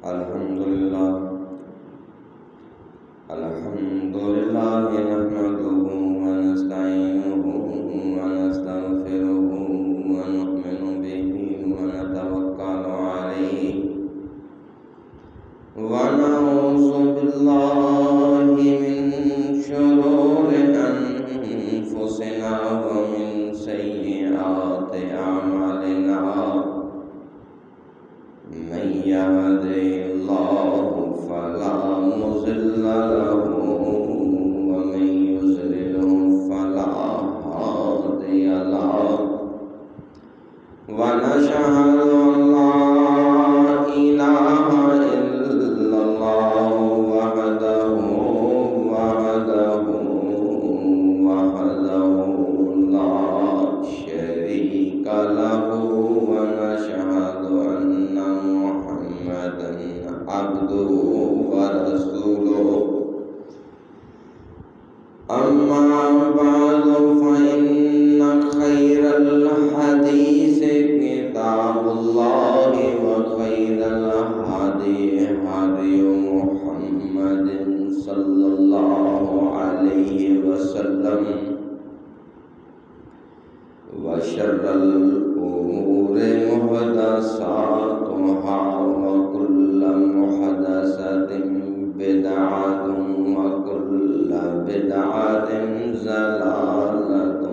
الحمد لله نحمده ونستعينه ونستغفره ونؤمن به ونتوكل عليه ونعوذ بالله من شرور أنفسنا ومن سيئات أعمالنا من يهده الله فلا مضل له ومن يضلل فلا هادي له ونشهد أن لا إله إلا الله وحده لا شريك له ونشهد أن محمدا عبده ورسوله أما بعد فإن خير الحديث كتاب الله وخير الهدي هدي محمد صلى الله عليه وسلم وشر الأمور محدثاتها وكل محدثة بدعة وكل بدعة ضلالة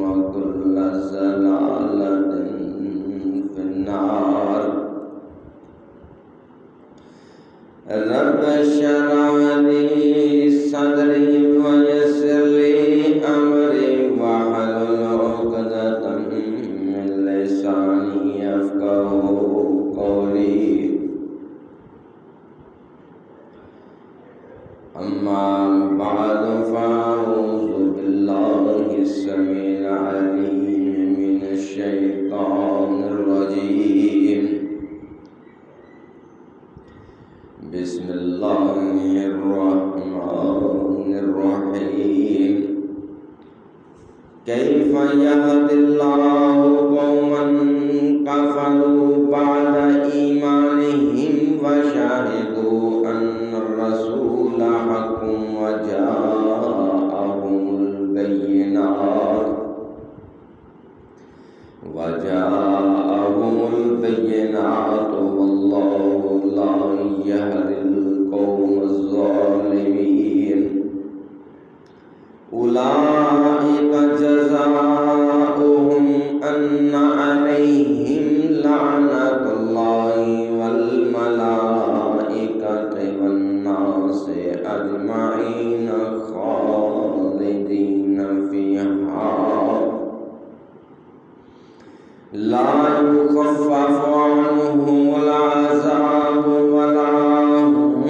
وكل ضلالة في النار. رب اشرح لي صدري ويسر لي أمري واحلل عقدة من لساني يفقهوا قولي. أما بعد فأعوذ بالله السميع العليم من الشيطان الرجيم. بسم الله الرحمن الرحيم. كيف يهدي الله قوما كفروا بعد إيمانهم وشهدوا أن الرسول حق وجاءهم البينات والله لا يهدي القوم الظالمين. أولئك جزاؤهم أن عليهم لعنة الله والملائكة والناس أجمعين خالدين فيها لا يخفف عنهم العذاب ولا هم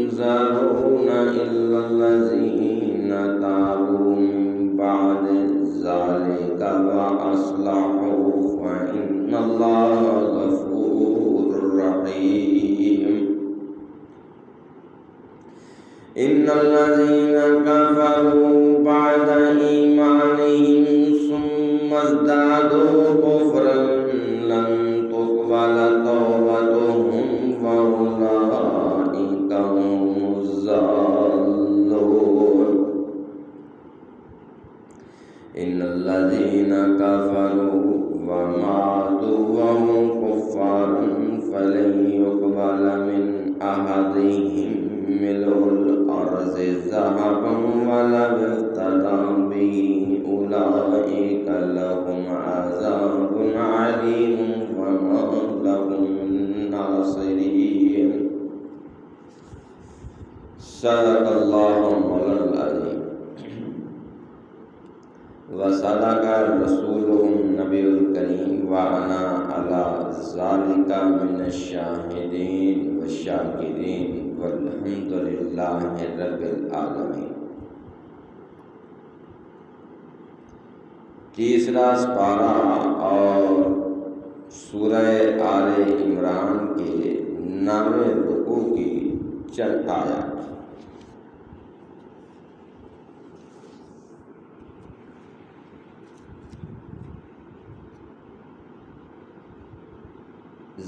ينذرون إلا الذين تابوا من بعد ذلك وأصلحوا فإن الله غفور رحيم. إن الذين كفروا بعد إيمانهم ثم ازدادوا كفرا لن تقبل توبتهم وأولئك هم الضالون. إن الذين كفروا وماتوا وهم كفار فلن يقبل من أحدهم ملء الأرض ذهبا ولو افتدى به أولئك لهم عذاب عليم وما لهم من ناصرين. صدق الله مولانا العظيم وصدق رسوله النبي الكريم وأنا على ذلك من الشاهدين والشاكرين والحمد لله رب العالمين. تیسرا سپارہ اور سورہ آل عمران کے 9ویں رکوع کی چند آیات.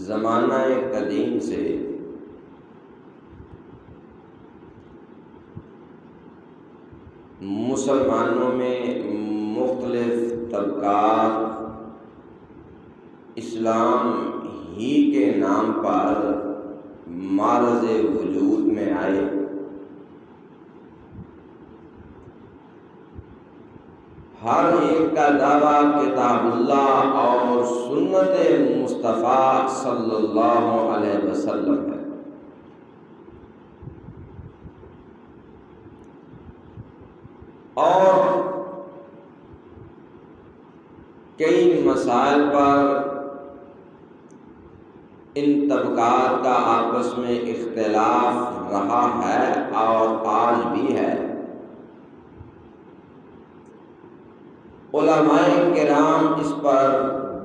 زمانہ قدیم سے مسلمانوں میں مختلف طبقات اسلام ہی کے نام پر معرض وجود میں آئے۔ ہر ایک کا دعویٰ کتاب اللہ اور سنت مصطفیٰ صلی اللہ علیہ وسلم ہے۔ اور کئی مسائل پر ان طبقات کا آپس میں اختلاف رہا ہے اور آج بھی ہے۔ علماء کرام اس پر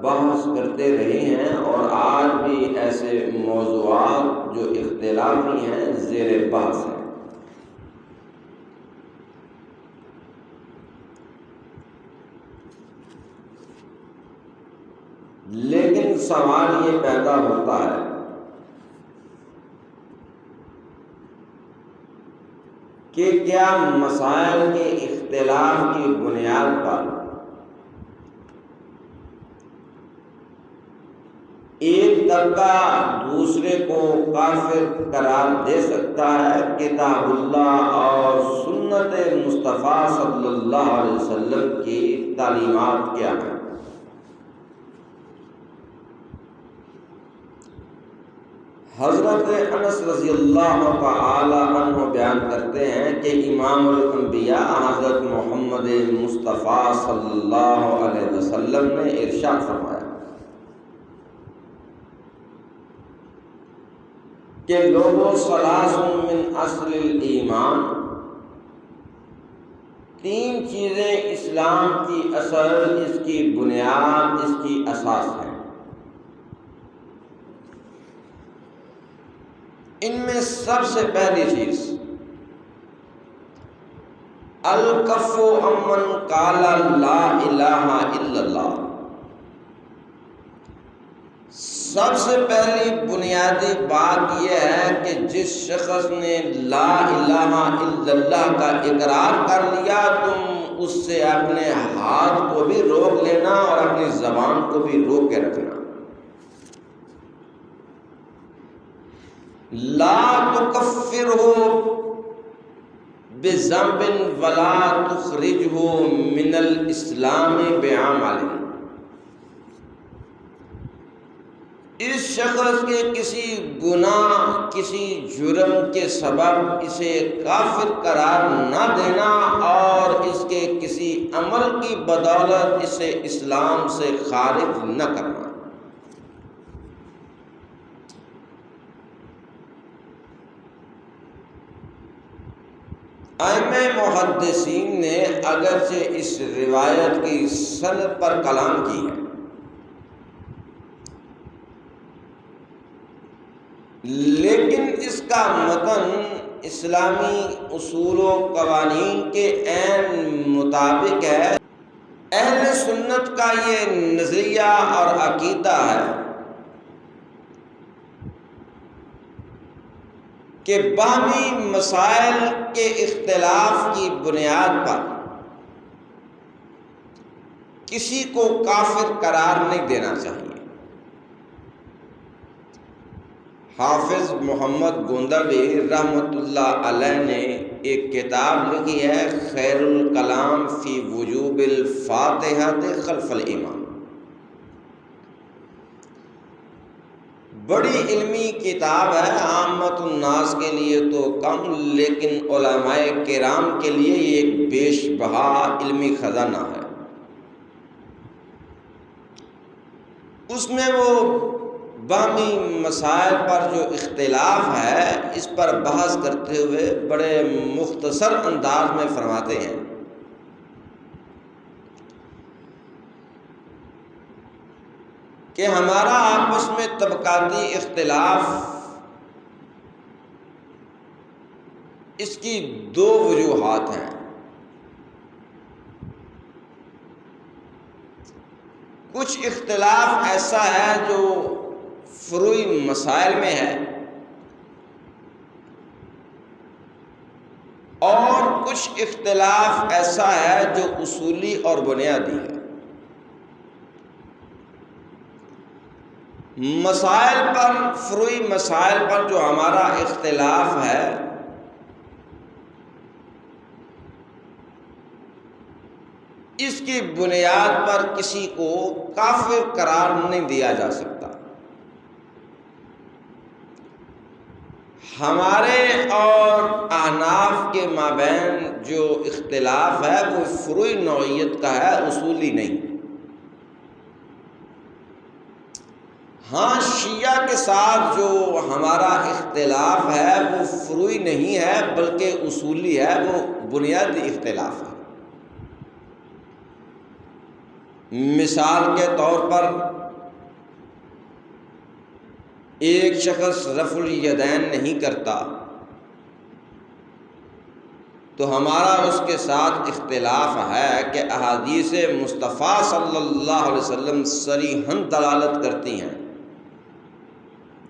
بحث کرتے رہے ہیں اور آج بھی ایسے موضوعات جو اختلافی ہیں زیر بحث ہیں۔ لیکن سوال یہ پیدا ہوتا ہے کہ کیا مسائل کے اختلاف کی بنیاد پر ایک طبقہ دوسرے کو کافر قرار دے سکتا ہے؟ کتاب اللہ اور سنت مصطفیٰ صلی اللہ علیہ وسلم کی تعلیمات کیا ہیں؟ حضرت انس رضی اللہ تعالی عنہ بیان کرتے ہیں کہ امام الانبیاء حضرت محمد مصطفیٰ صلی اللہ علیہ وسلم نے ارشاد فرمایا کہ لوگوں ثلاث من اصل الایمان، تین چیزیں اسلام کی اصل، اس کی بنیاد، اس کی اساس ہیں۔ ان میں سب سے پہلی چیز الکف عمن قال لا الہ الا اللہ۔ سب سے پہلی بنیادی بات یہ ہے کہ جس شخص نے لا الہ الا اللہ کا اقرار کر لیا، تم اس سے اپنے ہاتھ کو بھی روک لینا اور اپنی زبان کو بھی روک کے رکھنا۔ لا تکفرہ بذنب ولا تخرجہ من الاسلام بعمل۔ اس شخص کے کسی گناہ، کسی جرم کے سبب اسے کافر قرار نہ دینا اور اس کے کسی عمل کی بدولت اسے اسلام سے خارج نہ کرنا۔ ائمہ محدثین نے اگرچہ اس روایت کی سند پر کلام کی ہے، لیکن اس کا متن اسلامی اصول و قوانین کے عین مطابق ہے۔ اہل سنت کا یہ نظریہ اور عقیدہ ہے کہ باہمی مسائل کے اختلاف کی بنیاد پر کسی کو کافر قرار نہیں دینا چاہیے۔ حافظ محمد گوندلوی رحمۃ اللہ علیہ نے ایک کتاب لکھی ہے، خیر الکلام فی وجوب الفاتحۃ خلف الامام۔ بڑی علمی کتاب ہے، عامت الناس کے لیے تو کم، لیکن علماء کرام کے لیے یہ ایک بیش بہا علمی خزانہ ہے۔ اس میں وہ باہمی مسائل پر جو اختلاف ہے اس پر بحث کرتے ہوئے بڑے مختصر انداز میں فرماتے ہیں کہ ہمارا آپس میں طبقاتی اختلاف، اس کی دو وجوہات ہیں۔ کچھ اختلاف ایسا ہے جو فروعی مسائل میں ہے، اور کچھ اختلاف ایسا ہے جو اصولی اور بنیادی ہے۔ مسائل پر، فروعی مسائل پر جو ہمارا اختلاف ہے، اس کی بنیاد پر کسی کو کافر قرار نہیں دیا جا سکتا۔ ہمارے اور احناف کے مابین جو اختلاف ہے وہ فروعی نوعیت کا ہے، اصولی نہیں۔ ہاں، شیعہ کے ساتھ جو ہمارا اختلاف ہے وہ فروعی نہیں ہے بلکہ اصولی ہے، وہ بنیادی اختلاف ہے۔ مثال کے طور پر ایک شخص رفع الیدین نہیں کرتا تو ہمارا اس کے ساتھ اختلاف ہے کہ احادیث مصطفیٰ صلی اللہ علیہ وسلم صریحاً دلالت کرتی ہیں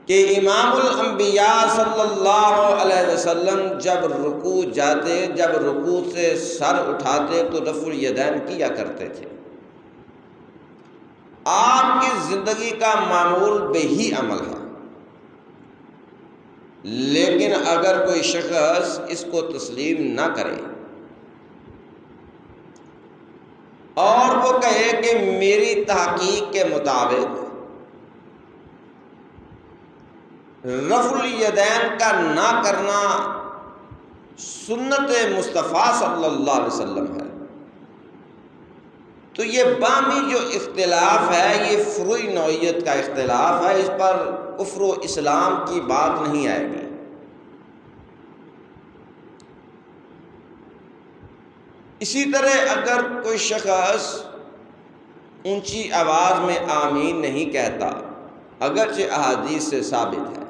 کہ امام الانبیاء صلی اللہ علیہ وسلم جب رکوع جاتے، جب رکوع سے سر اٹھاتے تو رفع الیدین کیا کرتے تھے۔ آپ کی زندگی کا معمول بہی عمل ہے، لیکن اگر کوئی شخص اس کو تسلیم نہ کرے اور وہ کہے کہ میری تحقیق کے مطابق رفع الیدین کا نہ کرنا سنت مصطفیٰ صلی اللہ علیہ وسلم ہے، تو یہ باہمی جو اختلاف ہے یہ فروعی نوعیت کا اختلاف ہے، اس پر کفر و اسلام کی بات نہیں آئے گی۔ اسی طرح اگر کوئی شخص اونچی آواز میں آمین نہیں کہتا، اگرچہ احادیث سے ثابت ہے،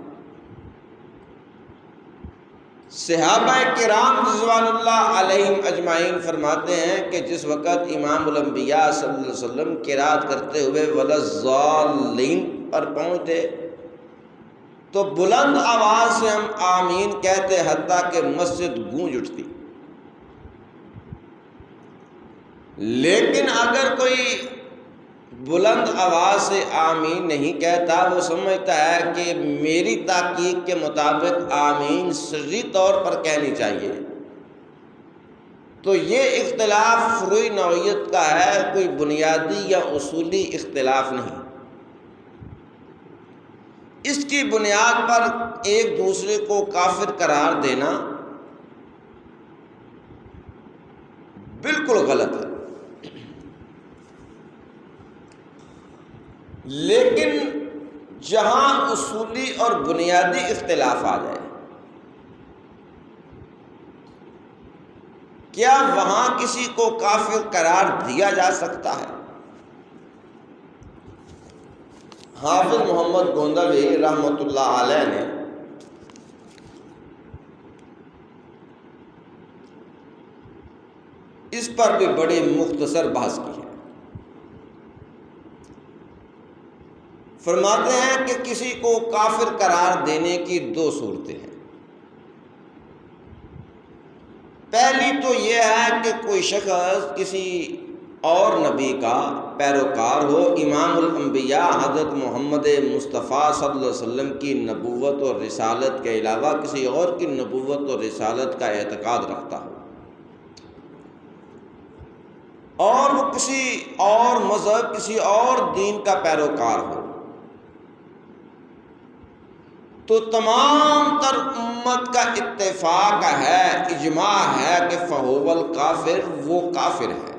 صحابہ کرام رضوان اللہ علیہم اجمعین فرماتے ہیں کہ جس وقت امام الانبیاء صلی اللہ علیہ وسلم قرات کرتے ہوئے وَلَضَّالِّينَ پر پہنچتے تو بلند آواز سے ہم آمین کہتے حتیٰ کہ مسجد گونج اٹھتی۔ لیکن اگر کوئی بلند آواز سے آمین نہیں کہتا، وہ سمجھتا ہے کہ میری تحقیق کے مطابق آمین سری طور پر کہنی چاہیے، تو یہ اختلاف فروعی نوعیت کا ہے، کوئی بنیادی یا اصولی اختلاف نہیں۔ اس کی بنیاد پر ایک دوسرے کو کافر قرار دینا بالکل غلط ہے۔ لیکن جہاں اصولی اور بنیادی اختلاف آ جائے، کیا وہاں کسی کو کافر قرار دیا جا سکتا ہے؟ حافظ محمد گوندوی رحمۃ اللہ علیہ نے اس پر بھی بڑی مختصر بحث کی ہے۔ فرماتے ہیں کہ کسی کو کافر قرار دینے کی دو صورتیں ہیں۔ پہلی تو یہ ہے کہ کوئی شخص کسی اور نبی کا پیروکار ہو، امام الانبیاء حضرت محمد مصطفیٰ صلی اللہ علیہ وسلم کی نبوت اور رسالت کے علاوہ کسی اور کی نبوت اور رسالت کا اعتقاد رکھتا ہو، اور وہ کسی اور مذہب، کسی اور دین کا پیروکار ہو، تو تمام تر امت کا اتفاق ہے، اجماع ہے کہ فہو الکافر، وہ کافر ہے۔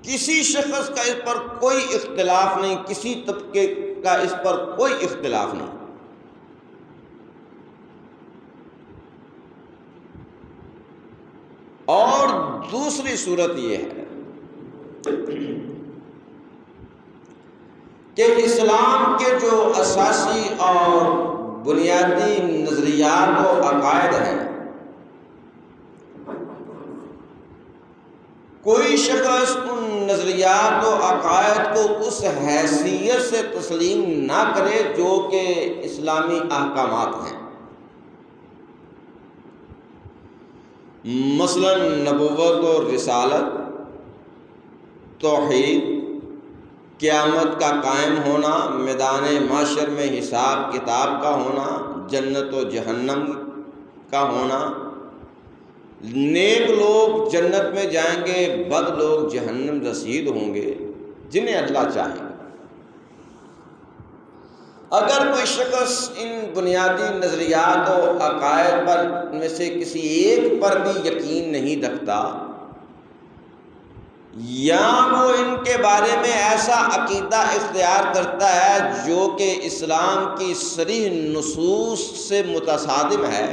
کسی شخص کا اس پر کوئی اختلاف نہیں، کسی طبقے کا اس پر کوئی اختلاف نہیں۔ اور دوسری صورت یہ ہے کہ اسلام کے جو اساسی اور بنیادی نظریات و عقائد ہیں، کوئی شخص ان نظریات و عقائد کو اس حیثیت سے تسلیم نہ کرے جو کہ اسلامی احکامات ہیں، مثلا نبوت اور رسالت، توحید، قیامت کا قائم ہونا، میدان محشر میں حساب کتاب کا ہونا، جنت و جہنم کا ہونا، نیک لوگ جنت میں جائیں گے، بد لوگ جہنم رسید ہوں گے، جنہیں اللہ چاہے گا۔ اگر کوئی شخص ان بنیادی نظریات و عقائد پر میں سے کسی ایک پر بھی یقین نہیں رکھتا، یا وہ ان کے بارے میں ایسا عقیدہ اختیار کرتا ہے جو کہ اسلام کی صریح نصوص سے متصادم ہے،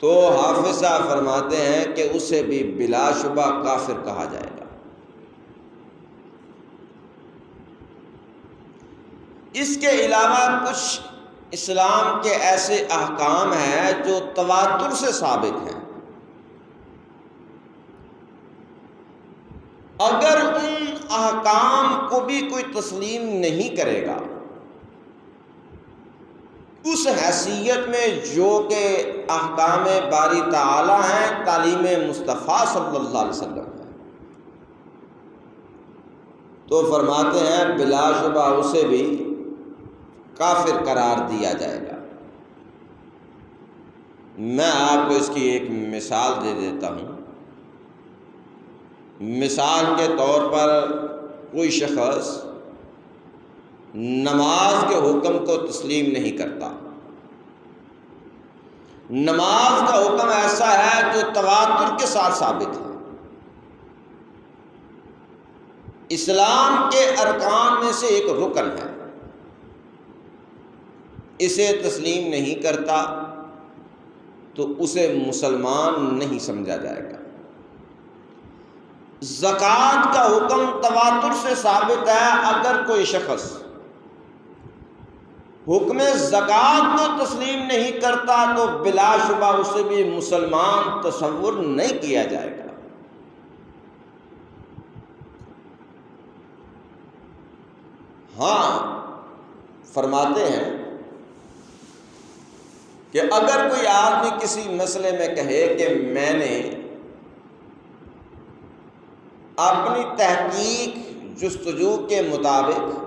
تو حافظ صاحب فرماتے ہیں کہ اسے بھی بلا شبہ کافر کہا جائے گا۔ اس کے علاوہ کچھ اسلام کے ایسے احکام ہیں جو تواتر سے ثابت ہیں، اگر ان احکام کو بھی کوئی تسلیم نہیں کرے گا اس حیثیت میں جو کہ احکام باری تعالی ہیں، تعلیم مصطفیٰ صلی اللہ علیہ وسلم ہے، تو فرماتے ہیں بلا شبہ اسے بھی کافر قرار دیا جائے گا۔ میں آپ کو اس کی ایک مثال دے دیتا ہوں۔ مثال کے طور پر کوئی شخص نماز کے حکم کو تسلیم نہیں کرتا۔ نماز کا حکم ایسا ہے جو تواتر کے ساتھ ثابت ہے، اسلام کے ارکان میں سے ایک رکن ہے، اسے تسلیم نہیں کرتا تو اسے مسلمان نہیں سمجھا جائے گا۔ زکوٰۃ کا حکم تواتر سے ثابت ہے، اگر کوئی شخص حکم زکوٰۃ کو تسلیم نہیں کرتا تو بلا شبہ اسے بھی مسلمان تصور نہیں کیا جائے گا۔ ہاں، فرماتے ہیں کہ اگر کوئی آدمی کسی مسئلے میں کہے کہ میں نے اپنی تحقیق جستجو کے مطابق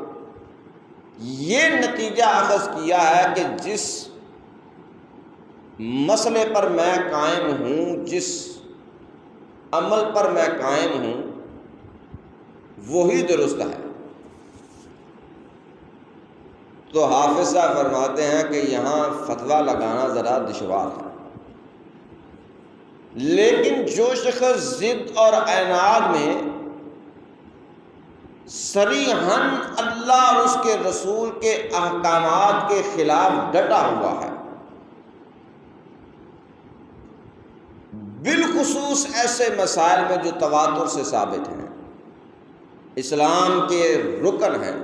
یہ نتیجہ اخذ کیا ہے کہ جس مسئلے پر میں قائم ہوں، جس عمل پر میں قائم ہوں، وہی درست ہے، تو حافظ صاحب فرماتے ہیں کہ یہاں فتویٰ لگانا ذرا دشوار ہے، لیکن جو شخص ضد اور عناد میں صریحاً اللہ اور اس کے رسول کے احکامات کے خلاف ڈٹا ہوا ہے، بالخصوص ایسے مسائل میں جو تواتر سے ثابت ہیں، اسلام کے رکن ہیں،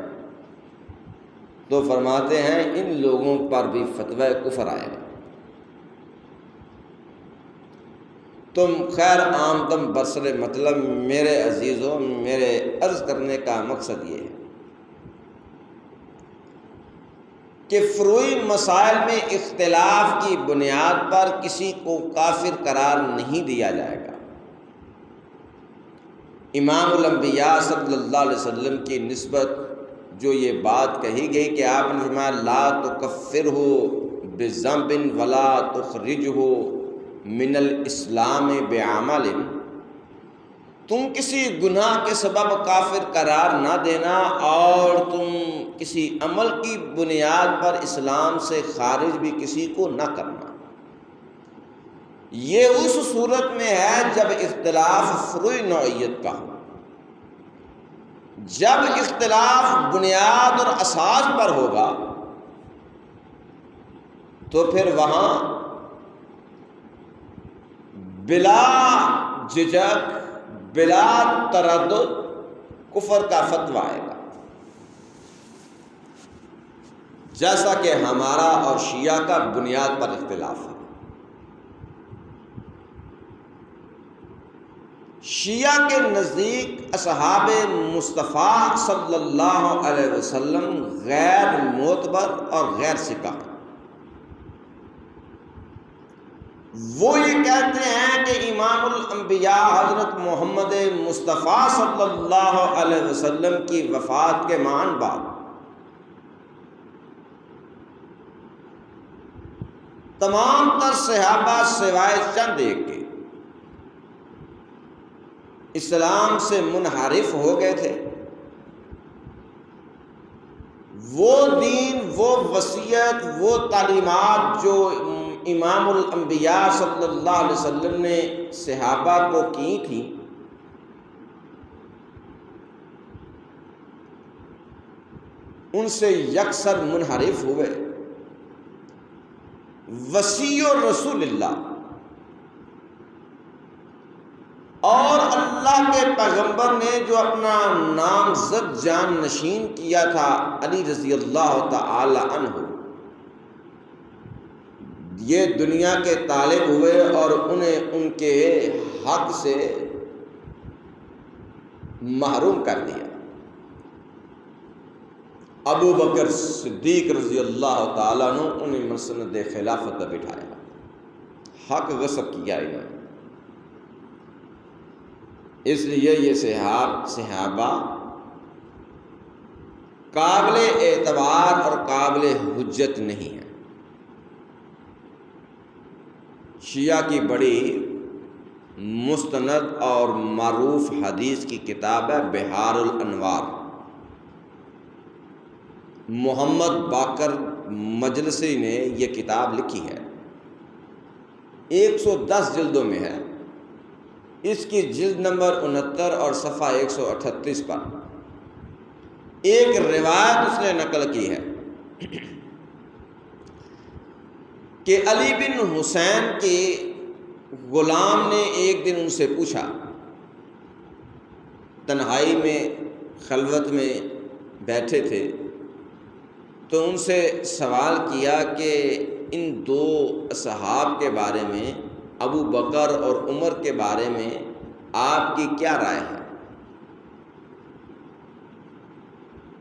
تو فرماتے ہیں ان لوگوں پر بھی فتویٰ کفر آئے گا۔ تم خیر آمدم برسر مطلب میرے عزیزوں، میرے عرض کرنے کا مقصد یہ ہے کہ فروعی مسائل میں اختلاف کی بنیاد پر کسی کو کافر قرار نہیں دیا جائے گا۔ امام الانبیاء صلی اللہ علیہ وسلم کی نسبت جو یہ بات کہی گئی کہ آپ نے فرمایا لا تکفرہ بذنب ولا تخرجہ من الاسلام بعمل، تم کسی گناہ کے سبب کافر قرار نہ دینا اور تم کسی عمل کی بنیاد پر اسلام سے خارج بھی کسی کو نہ کرنا۔ یہ اس صورت میں ہے جب اختلاف فروعی نوعیت کا ہو، جب اختلاف بنیاد اور اساس پر ہوگا تو پھر وہاں بلا جھجک، بلا تردد کفر کا فتویٰ آئے گا، جیسا کہ ہمارا اور شیعہ کا بنیاد پر اختلاف ہے۔ شیعہ کے نزدیک اصحاب مصطفیٰ صلی اللہ علیہ وسلم غیر معتبر اور غیر ثقہ۔ وہ یہ کہتے ہیں کہ امام الانبیاء حضرت محمد مصطفیٰ صلی اللہ علیہ وسلم کی وفات کے معاً بعد تمام تر صحابہ سوائے چند ایک کے اسلام سے منحرف ہو گئے تھے۔ وہ دین، وہ وصیت، وہ تعلیمات جو امام الانبیاء صلی اللہ علیہ وسلم نے صحابہ کو کی تھی، ان سے یکسر منحرف ہوئے۔ وصی رسول اللہ اور اللہ کے پیغمبر نے جو اپنا نامزد جان نشین کیا تھا علی رضی اللہ تعالی عنہ، یہ دنیا کے طالب ہوئے اور انہیں ان کے حق سے محروم کر دیا۔ ابو بکر صدیق رضی اللہ تعالیٰ عنہ انہیں مسند خلافت پر بٹھایا، حق غصب کیا انہوں نے۔ اس لیے یہ صحابہ قابل اعتبار اور قابل حجت نہیں ہیں۔ شیعہ کی بڑی مستند اور معروف حدیث کی کتاب ہے بحار الانوار، محمد باقر مجلسی نے یہ کتاب لکھی ہے، 110 جلدوں میں ہے۔ اس کی جلد نمبر 69 اور صفحہ 138 پر ایک روایت اس نے نقل کی ہے کہ علی بن حسین کے غلام نے ایک دن ان سے پوچھا، تنہائی میں خلوت میں بیٹھے تھے تو ان سے سوال کیا کہ ان دو اصحاب کے بارے میں، ابو بکر اور عمر کے بارے میں آپ کی کیا رائے ہے؟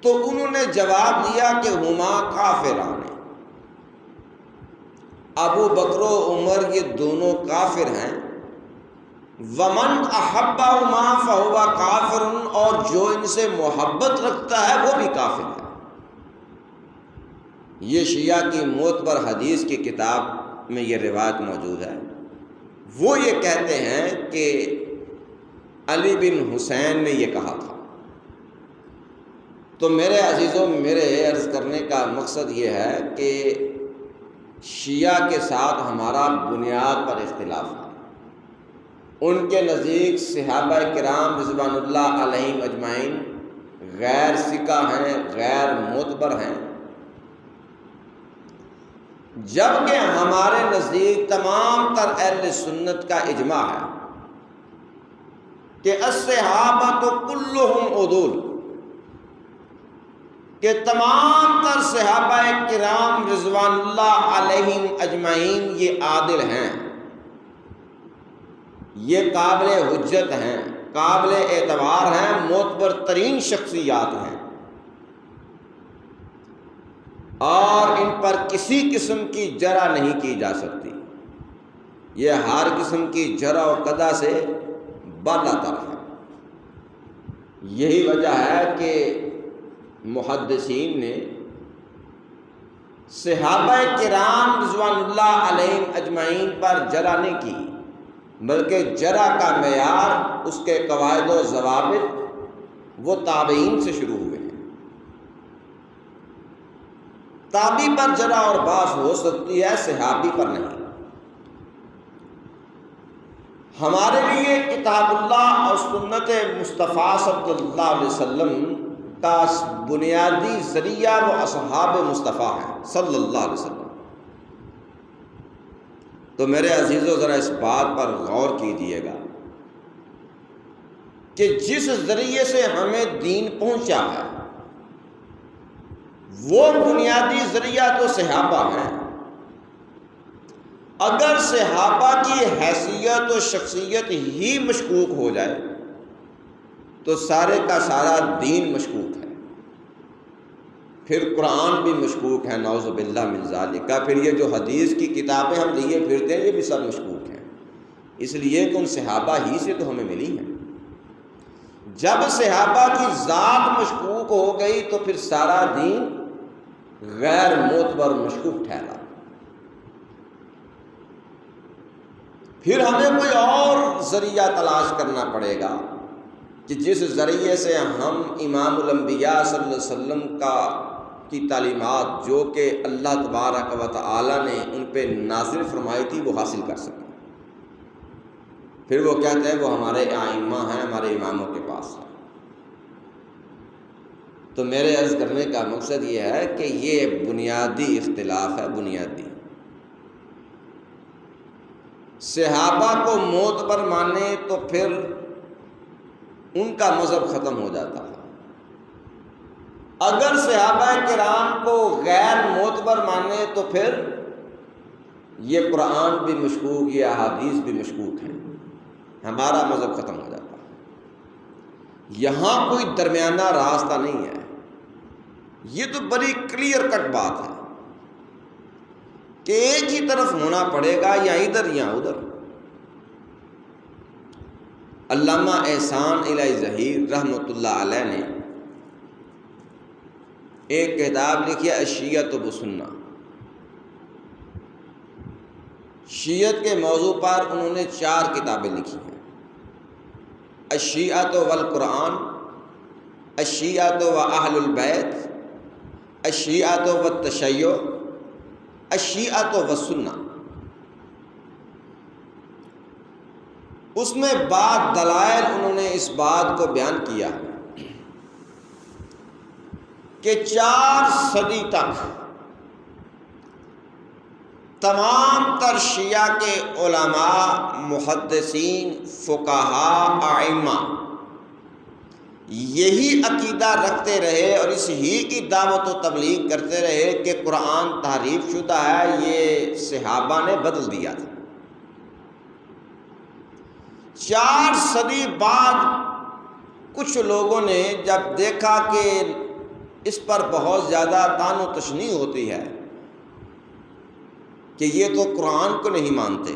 تو انہوں نے جواب دیا کہ ہما کافران، ابو بکر و عمر یہ دونوں کافر ہیں، ومن احبہما فہو کافر، اور جو ان سے محبت رکھتا ہے وہ بھی کافر ہے۔ یہ شیعہ کی معتبر حدیث کی کتاب میں یہ روایت موجود ہے۔ وہ یہ کہتے ہیں کہ علی بن حسین نے یہ کہا تھا۔ تو میرے عزیزوں، میرے عرض کرنے کا مقصد یہ ہے کہ شیعہ کے ساتھ ہمارا بنیاد پر اختلاف ہے۔ ان کے نزدیک صحابہ کرام رضوان اللہ علیہم اجمعین غیر ثقہ ہیں، غیر معتبر ہیں، جبکہ ہمارے نزدیک تمام تر اہل سنت کا اجماع ہے کہ الصحابہ کلہم عدول، کہ تمام تر صحابہ کرام رضوان اللہ علیہم اجمعین یہ عادل ہیں، یہ قابل حجت ہیں، قابل اعتبار ہیں، معتبر ترین شخصیات ہیں، اور ان پر کسی قسم کی جرح نہیں کی جا سکتی۔ یہ ہر قسم کی جرح و قدح سے بالا تر ہے۔ یہی وجہ ہے کہ محدثین نے صحابہ کرام رضوان اللہ علیہم اجمعین پر جرح نہیں کی، بلکہ جرح کا معیار، اس کے قواعد و ضوابط وہ تابعین سے شروع ہوئے ہیں۔ تابعی پر جرح اور بحث ہو سکتی ہے، صحابی پر نہیں۔ ہمارے لیے کتاب اللہ اور سنت مصطفیٰ صلی اللہ علیہ وسلم کا بنیادی ذریعہ وہ اصحاب مصطفیٰ ہیں صلی اللہ علیہ وسلم۔ تو میرے عزیزو، ذرا اس بات پر غور کیجیے گا کہ جس ذریعے سے ہمیں دین پہنچا ہے وہ بنیادی ذریعہ تو صحابہ ہیں۔ اگر صحابہ کی حیثیت و شخصیت ہی مشکوک ہو جائے تو سارے کا سارا دین مشکوک ہے، پھر قرآن بھی مشکوک ہے، نعوذ باللہ من ذالک۔ پھر یہ جو حدیث کی کتابیں ہم لیے پھرتے ہیں یہ بھی سب مشکوک ہیں، اس لیے کہ ان صحابہ ہی سے تو ہمیں ملی ہیں۔ جب صحابہ کی ذات مشکوک ہو گئی تو پھر سارا دین غیر معتبر مشکوک ٹھہرا۔ پھر ہمیں کوئی اور ذریعہ تلاش کرنا پڑے گا کہ جس ذریعے سے ہم امام الانبیاء صلی اللہ علیہ وسلم کی تعلیمات جو کہ اللہ تبارک و تعالی نے ان پہ نازل فرمائی تھی وہ حاصل کر سکیں۔ پھر وہ کہتے ہیں وہ ہمارے ائمہ ہیں، ہمارے اماموں کے پاس ہے۔ تو میرے عرض کرنے کا مقصد یہ ہے کہ یہ بنیادی اختلاف ہے، بنیادی۔ صحابہ کو معتبر مانے تو پھر ان کا مذہب ختم ہو جاتا ہے، اگر صحابہ کرام کو غیر معتبر مانے تو پھر یہ قرآن بھی مشکوک، یہ احادیث بھی مشکوک ہے، ہمارا مذہب ختم ہو جاتا ہے۔ یہاں کوئی درمیانہ راستہ نہیں ہے، یہ تو بڑی کلیئر کٹ بات ہے کہ ایک ہی طرف ہونا پڑے گا، یا ادھر یا ادھر۔ علامہ احسان الہی ظہیر رحمۃ اللہ علیہ نے ایک کتاب لکھی ہے الشیعۃ والسنہ۔ شیعت کے موضوع پر انہوں نے 4 کتابیں لکھی ہیں: الشیعۃ والقرآن، الشیعۃ واہل البیت، الشیعۃ والتشیع، الشیعۃ والسنہ۔ اس میں بعض دلائل انہوں نے اس بات کو بیان کیا کہ 4 صدی تک تمام تر شیعہ کے علماء، محدثین، فقہاء، ائمہ یہی عقیدہ رکھتے رہے اور اس ہی کی دعوت و تبلیغ کرتے رہے کہ قرآن تحریف شدہ ہے، یہ صحابہ نے بدل دیا تھا۔ 4 صدی بعد کچھ لوگوں نے جب دیکھا کہ اس پر بہت زیادہ طعن و تشنیع ہوتی ہے کہ یہ تو قرآن کو نہیں مانتے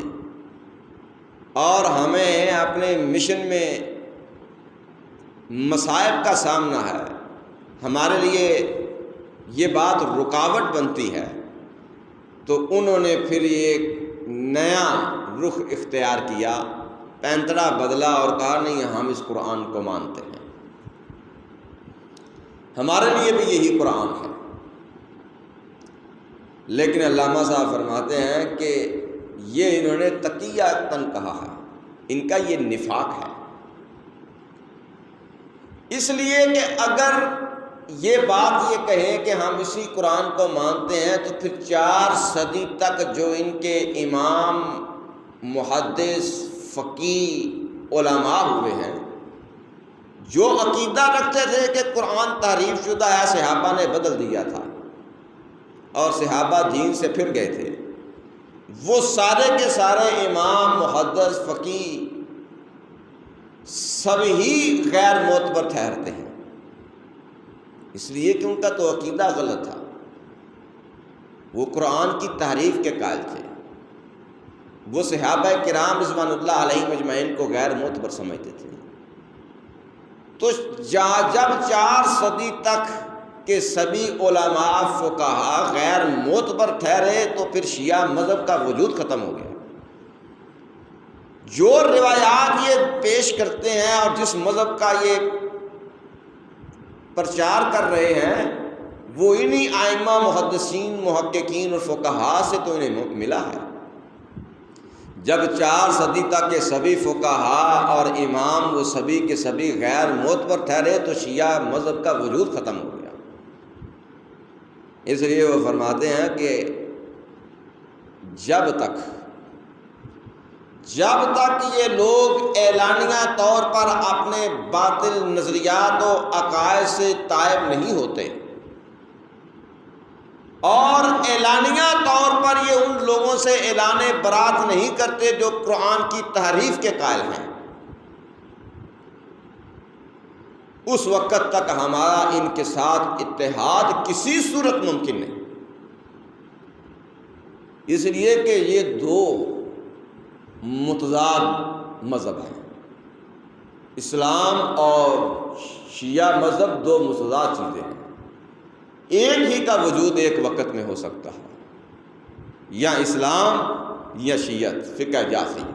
اور ہمیں اپنے مشن میں مصائب کا سامنا ہے، ہمارے لیے یہ بات رکاوٹ بنتی ہے، تو انہوں نے پھر ایک نیا رخ اختیار کیا، پینتڑا بدلا اور کہا نہیں ہم اس قرآن کو مانتے ہیں، ہمارے لیے بھی یہی قرآن ہے۔ لیکن علامہ صاحب فرماتے ہیں کہ یہ انہوں نے تقیۃً کہا ہے، ان کا یہ نفاق ہے، اس لیے کہ اگر یہ بات یہ کہیں کہ ہم اسی قرآن کو مانتے ہیں تو پھر 4 صدی تک جو ان کے امام، محدث، فقیہ، علماء ہوئے ہیں، جو عقیدہ رکھتے تھے کہ قرآن تحریف شدہ ہے، صحابہ نے بدل دیا تھا اور صحابہ دین سے پھر گئے تھے، وہ سارے کے سارے امام، محدث، فقیہ سبھی غیر معتبر ٹھہرتے ہیں، اس لیے کہ ان کا تو عقیدہ غلط تھا، وہ قرآن کی تحریف کے قائل تھے، وہ صحابہ کرام رضوان اللہ علیہم اجمعین کو غیر معتبر سمجھتے تھے۔ تو جب 4 صدی تک کے سبھی علماء، فقہاء غیر معتبر ٹھہرے تو پھر شیعہ مذہب کا وجود ختم ہو گیا۔ جو روایات یہ پیش کرتے ہیں اور جس مذہب کا یہ پرچار کر رہے ہیں وہ انہی ائمہ، محدثین، محققین اور فقہاء سے تو انہیں ملا ہے۔ جب 4 صدی تک کے سبھی فقہاء اور امام وہ سبھی کے سبھی غیر معتبر ٹھہرے تو شیعہ مذہب کا وجود ختم ہو گیا۔ اس لیے وہ فرماتے ہیں کہ جب تک یہ لوگ اعلانیہ طور پر اپنے باطل نظریات و عقائد سے تائب نہیں ہوتے اور اعلانیہ طور پر یہ ان لوگوں سے اعلان برات نہیں کرتے جو قرآن کی تحریف کے قائل ہیں، اس وقت تک ہمارا ان کے ساتھ اتحاد کسی صورت ممکن نہیں، اس لیے کہ یہ دو متضاد مذہب ہیں۔ اسلام اور شیعہ مذہب دو متضاد چیزیں ہیں، ایک ہی کا وجود ایک وقت میں ہو سکتا ہے، یا اسلام یا شیعت، فقہ جعفری۔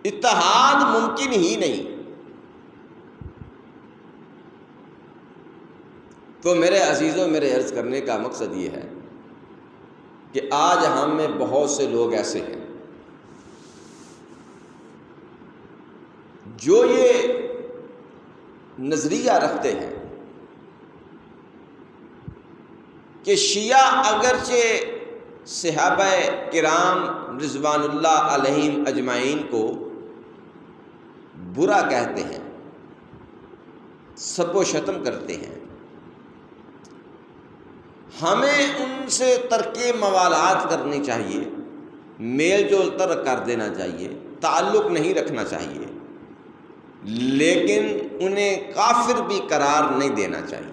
اتحاد ممکن ہی نہیں۔ تو میرے عزیزوں، میرے عرض کرنے کا مقصد یہ ہے کہ آج ہم میں بہت سے لوگ ایسے ہیں جو یہ نظریہ رکھتے ہیں کہ شیعہ اگرچہ صحابہ کرام رضوان اللہ علیہم اجمعین کو برا کہتے ہیں، سب و شتم کرتے ہیں، ہمیں ان سے ترک موالات کرنی چاہیے، میل جول ترک کر دینا چاہیے، تعلق نہیں رکھنا چاہیے، لیکن انہیں کافر بھی قرار نہیں دینا چاہیے،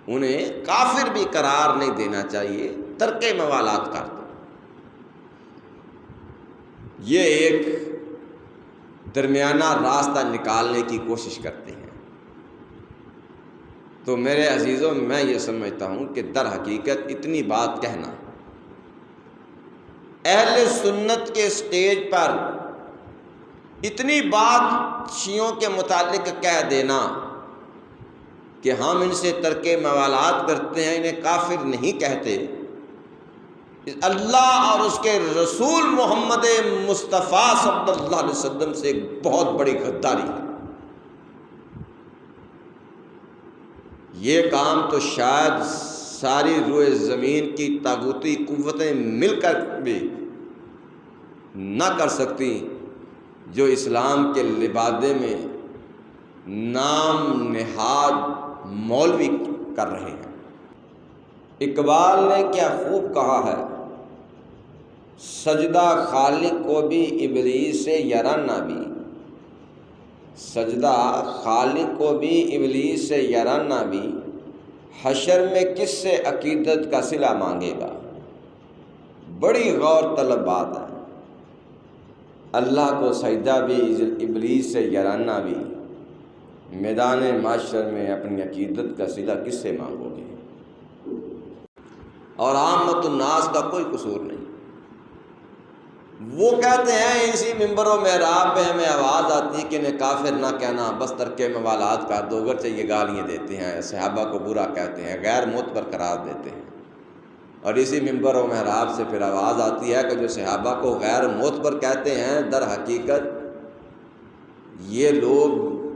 انہیں کافر بھی قرار نہیں دینا چاہیے، ترک موالات کر دو۔ یہ ایک درمیانہ راستہ نکالنے کی کوشش کرتے ہیں۔ تو میرے عزیزوں، میں یہ سمجھتا ہوں کہ در حقیقت اتنی بات کہنا، اہل سنت کے سٹیج پر اتنی بات شیعوں کے متعلق کہہ دینا کہ ہم ان سے ترک موالات کرتے ہیں، انہیں کافر نہیں کہتے، اللہ اور اس کے رسول محمد مصطفیٰ صلی اللہ علیہ وسلم سے ایک بہت بڑی غداری ہے۔ یہ کام تو شاید ساری روئے زمین کی طاغوتی قوتیں مل کر بھی نہ کر سکتی جو اسلام کے لبادے میں نام نہاد مولوی کر رہے ہیں۔ اقبال نے کیا خوب کہا ہے، سجدہ خالق کو بھی ابلیس سے یارانہ بھی، سجدہ خالق کو بھی ابلیس سے یارانہ بھی، حشر میں کس سے عقیدت کا صلہ مانگے گا۔ بڑی غور طلب بات ہے، اللہ کو سجدہ بھی، ابلیس سے یارانہ بھی، میدان معاشر میں اپنی عقیدت کا صلہ کس سے مانگو گے؟ اور عامت الناس کا کوئی قصور نہیں۔ وہ کہتے ہیں اسی ممبر و محراب پہ ہمیں آواز آتی ہے کہ انہیں کافر نہ کہنا، بس ترک موالات کر دو، اگرچہ یہ گالیاں دیتے ہیں، صحابہ کو برا کہتے ہیں، غیر معتبر قرار دیتے ہیں، اور اسی ممبر و محراب سے پھر آواز آتی ہے کہ جو صحابہ کو غیر معتبر کہتے ہیں، در حقیقت یہ لوگ،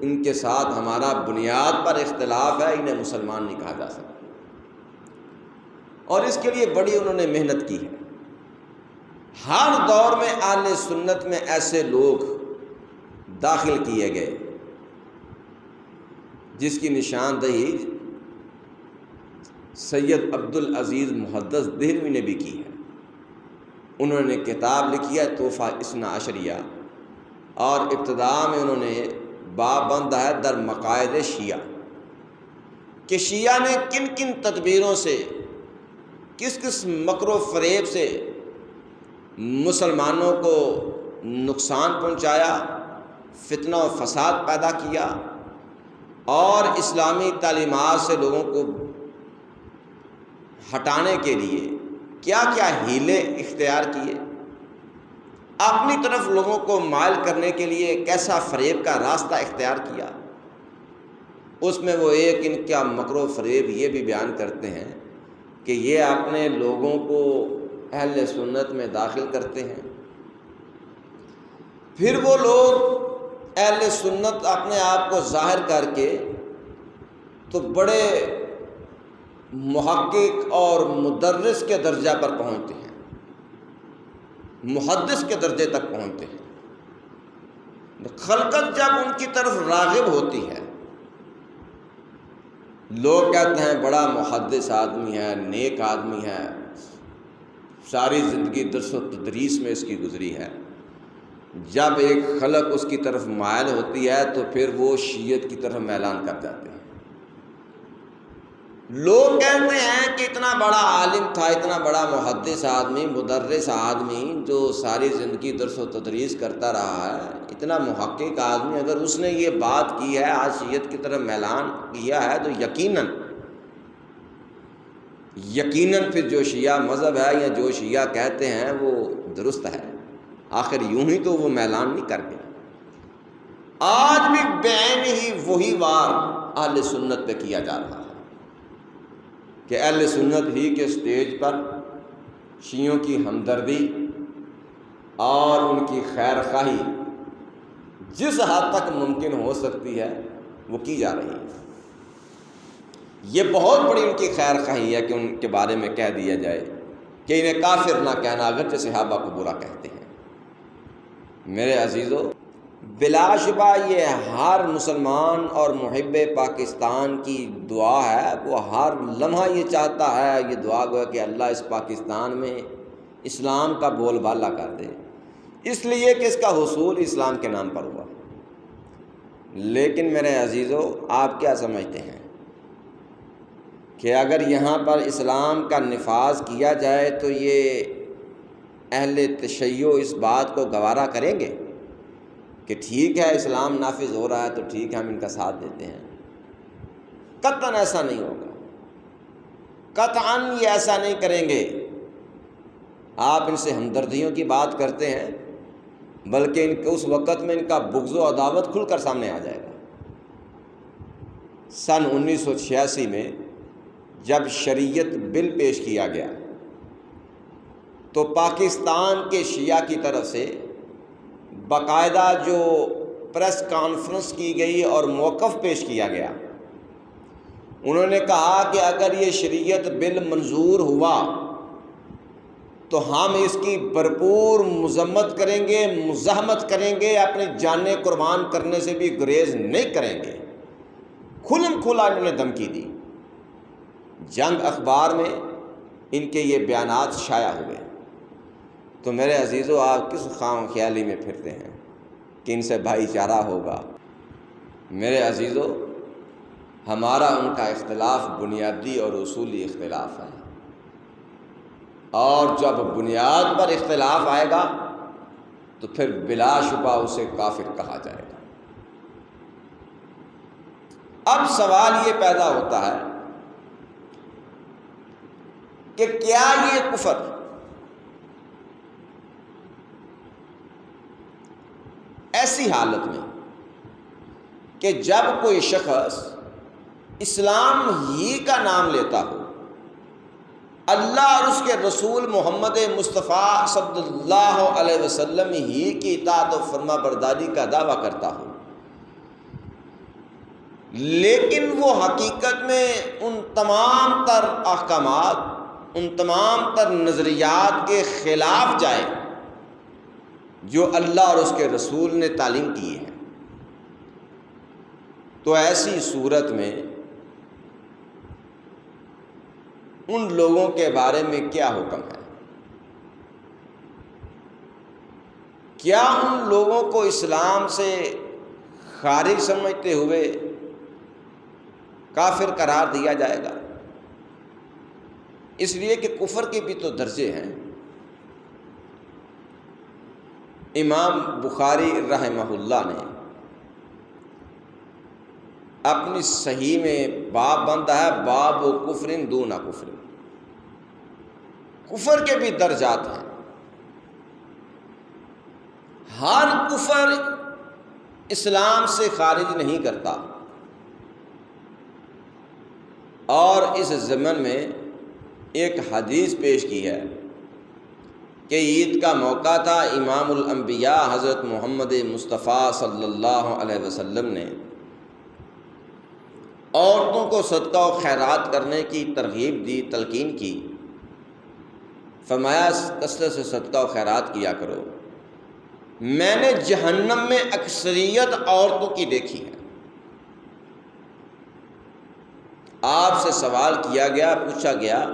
ان کے ساتھ ہمارا بنیاد پر اختلاف ہے، انہیں مسلمان نہیں کہا جا سکتا۔ اور اس کے لیے بڑی انہوں نے محنت کی ہے۔ ہر دور میں اہل سنت میں ایسے لوگ داخل کیے گئے جس کی نشاندہی سید عبدالعزیز محدث دہلوی نے بھی کی ہے۔ انہوں نے کتاب لکھی ہے تحفہ اثنا عشریہ، اور ابتدا میں انہوں نے باب بندہ ہے در مقاصد شیعہ، کہ شیعہ نے کن کن تدبیروں سے، کس کس مکر و فریب سے مسلمانوں کو نقصان پہنچایا، فتنہ و فساد پیدا کیا، اور اسلامی تعلیمات سے لوگوں کو ہٹانے کے لیے کیا کیا ہیلے اختیار کیے، اپنی طرف لوگوں کو مائل کرنے کے لیے کیسا فریب کا راستہ اختیار کیا۔ اس میں وہ ایک ان کا مکر و فریب یہ بھی بیان کرتے ہیں کہ یہ اپنے لوگوں کو اہل سنت میں داخل کرتے ہیں، پھر وہ لوگ اہل سنت اپنے آپ کو ظاہر کر کے تو بڑے محقق اور مدرس کے درجہ پر پہنچتے ہیں، محدث کے درجے تک پہنچتے ہیں۔ خلقت جب ان کی طرف راغب ہوتی ہے، لوگ کہتے ہیں بڑا محدث آدمی ہے، نیک آدمی ہے، ساری زندگی درس و تدریس میں اس کی گزری ہے، جب ایک خلق اس کی طرف مائل ہوتی ہے تو پھر وہ شیعت کی طرف میلان کر جاتے ہیں۔ لوگ کہتے ہیں کہ اتنا بڑا عالم تھا، اتنا بڑا محدث آدمی، مدرس آدمی جو ساری زندگی درس و تدریس کرتا رہا ہے، اتنا محقق آدمی، اگر اس نے یہ بات کی ہے، آج شیعت کی طرف میلان کیا ہے، تو یقیناً پھر جو شیعہ مذہب ہے یا جو شیعہ کہتے ہیں وہ درست ہے۔ آخر یوں ہی تو وہ میلان نہیں کر گیا۔ آج بھی بعین ہی وہی وار اہل سنت پہ کیا جا رہا ہے کہ اہل سنت ہی کے سٹیج پر شیعوں کی ہمدردی اور ان کی خیر خواہی جس حد تک ممکن ہو سکتی ہے وہ کی جا رہی ہے۔ یہ بہت بڑی ان کی خیر خواہی ہے کہ ان کے بارے میں کہہ دیا جائے کہ انہیں کافر نہ کہنا، اگرچہ صحابہ کو برا کہتے ہیں۔ میرے عزیزو، بلا شبہ یہ ہر مسلمان اور محب پاکستان کی دعا ہے، وہ ہر لمحہ یہ چاہتا ہے، یہ دعا گو کہ اللہ اس پاکستان میں اسلام کا بول بالا کر دے، اس لیے کہ اس کا حصول اسلام کے نام پر ہوا۔ لیکن میرے عزیزو، آپ کیا سمجھتے ہیں کہ اگر یہاں پر اسلام کا نفاذ کیا جائے تو یہ اہل تشیع اس بات کو گوارا کریں گے کہ ٹھیک ہے اسلام نافذ ہو رہا ہے تو ٹھیک ہے ہم ان کا ساتھ دیتے ہیں؟ قطعاً ایسا نہیں ہوگا، قطعاً یہ ایسا نہیں کریں گے۔ آپ ان سے ہمدردیوں کی بات کرتے ہیں، بلکہ ان کے اس وقت میں ان کا بغض و عداوت کھل کر سامنے آ جائے گا۔ سن 1986 میں جب شریعت بل پیش کیا گیا تو پاکستان کے شیعہ کی طرف سے باقاعدہ جو پریس کانفرنس کی گئی اور موقف پیش کیا گیا، انہوں نے کہا کہ اگر یہ شریعت بل منظور ہوا تو ہم اس کی بھرپور مذمت کریں گے، مزاحمت کریں گے، اپنی جانیں قربان کرنے سے بھی گریز نہیں کریں گے۔ کھلم کھلا انہوں نے دھمکی دی۔ جنگ اخبار میں ان کے یہ بیانات شائع ہوئے۔ تو میرے عزیزو، آپ کس خام خیالی میں پھرتے ہیں کہ ان سے بھائی چارہ ہوگا؟ میرے عزیزو، ہمارا ان کا اختلاف بنیادی اور اصولی اختلاف ہے، اور جب بنیاد پر اختلاف آئے گا تو پھر بلا شبہ اسے کافر کہا جائے گا۔ اب سوال یہ پیدا ہوتا ہے کہ کیا یہ کفر ایسی حالت میں کہ جب کوئی شخص اسلام ہی کا نام لیتا ہو، اللہ اور اس کے رسول محمد مصطفیٰ صلی اللہ علیہ وسلم ہی کی اطاعت و فرما برداری کا دعویٰ کرتا ہو، لیکن وہ حقیقت میں ان تمام تر احکامات، ان تمام تر نظریات کے خلاف جائے جو اللہ اور اس کے رسول نے تعلیم کی ہے، تو ایسی صورت میں ان لوگوں کے بارے میں کیا حکم ہے؟ کیا ان لوگوں کو اسلام سے خارج سمجھتے ہوئے کافر قرار دیا جائے گا؟ اس لیے کہ کفر کے بھی تو درجے ہیں۔ امام بخاری رحمہ اللہ نے اپنی صحیح میں باب بندہ ہے، باب و کفر دون کفر، کفر کے بھی درجات ہیں۔ ہر کفر اسلام سے خارج نہیں کرتا، اور اس ضمن میں ایک حدیث پیش کی ہے کہ عید کا موقع تھا، امام الانبیاء حضرت محمد مصطفیٰ صلی اللہ علیہ وسلم نے عورتوں کو صدقہ و خیرات کرنے کی ترغیب دی، تلقین کی، فرمایا کثرت سے صدقہ و خیرات کیا کرو۔ میں نے جہنم میں اکثریت عورتوں کی دیکھی ہے۔ آپ سے سوال کیا گیا، پوچھا گیا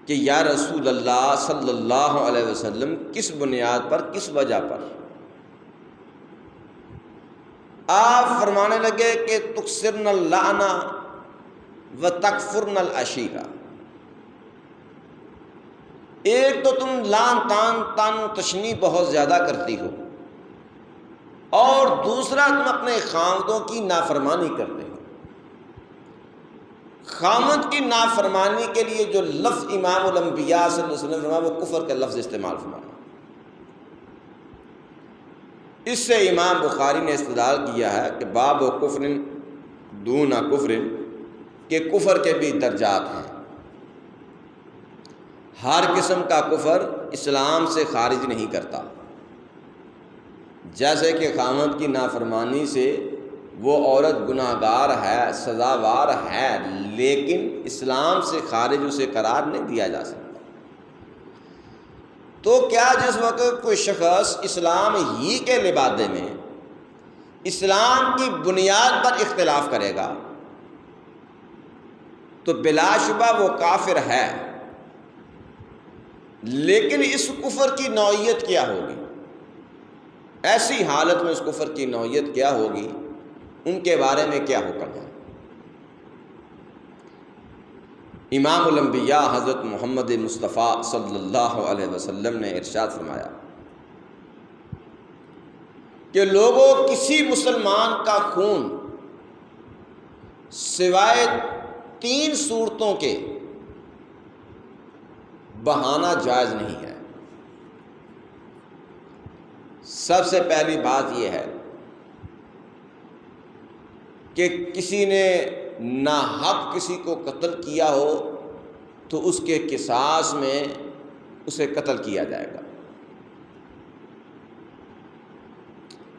کہ یا رسول اللہ صلی اللہ علیہ وسلم کس بنیاد پر، کس وجہ پر؟ آپ فرمانے لگے کہ تکثرن اللعن و تکفرن العشیرہ، ایک تو تم لعن تان و تشنیع بہت زیادہ کرتی ہو، اور دوسرا تم اپنے خاوندوں کی نافرمانی کرتے ہو۔ خاوند کی نافرمانی کے لیے جو لفظ امام الانبیاء صلی اللہ علیہ وسلم فرمایا وہ کفر کا لفظ استعمال فرمایا۔ اس سے امام بخاری نے استدلال کیا ہے کہ باب و کفر دون کفر، کہ کفر کے بھی درجات ہیں۔ ہر قسم کا کفر اسلام سے خارج نہیں کرتا، جیسے کہ خاوند کی نافرمانی سے وہ عورت گناہ گار ہے، سزاوار ہے، لیکن اسلام سے خارج اسے قرار نہیں دیا جا سکتا۔ تو کیا جس وقت کوئی شخص اسلام ہی کے لبادے میں اسلام کی بنیاد پر اختلاف کرے گا تو بلا شبہ وہ کافر ہے، لیکن اس کفر کی نوعیت کیا ہوگی، ایسی حالت میں اس کفر کی نوعیت کیا ہوگی، ان کے بارے میں کیا حکم ہے؟ امام الانبیاء حضرت محمد مصطفیٰ صلی اللہ علیہ وسلم نے ارشاد فرمایا کہ لوگوں، کسی مسلمان کا خون سوائے 3 صورتوں کے بہانا جائز نہیں ہے۔ سب سے پہلی بات یہ ہے کہ کسی نے ناحق کسی کو قتل کیا ہو تو اس کے قصاص میں اسے قتل کیا جائے گا۔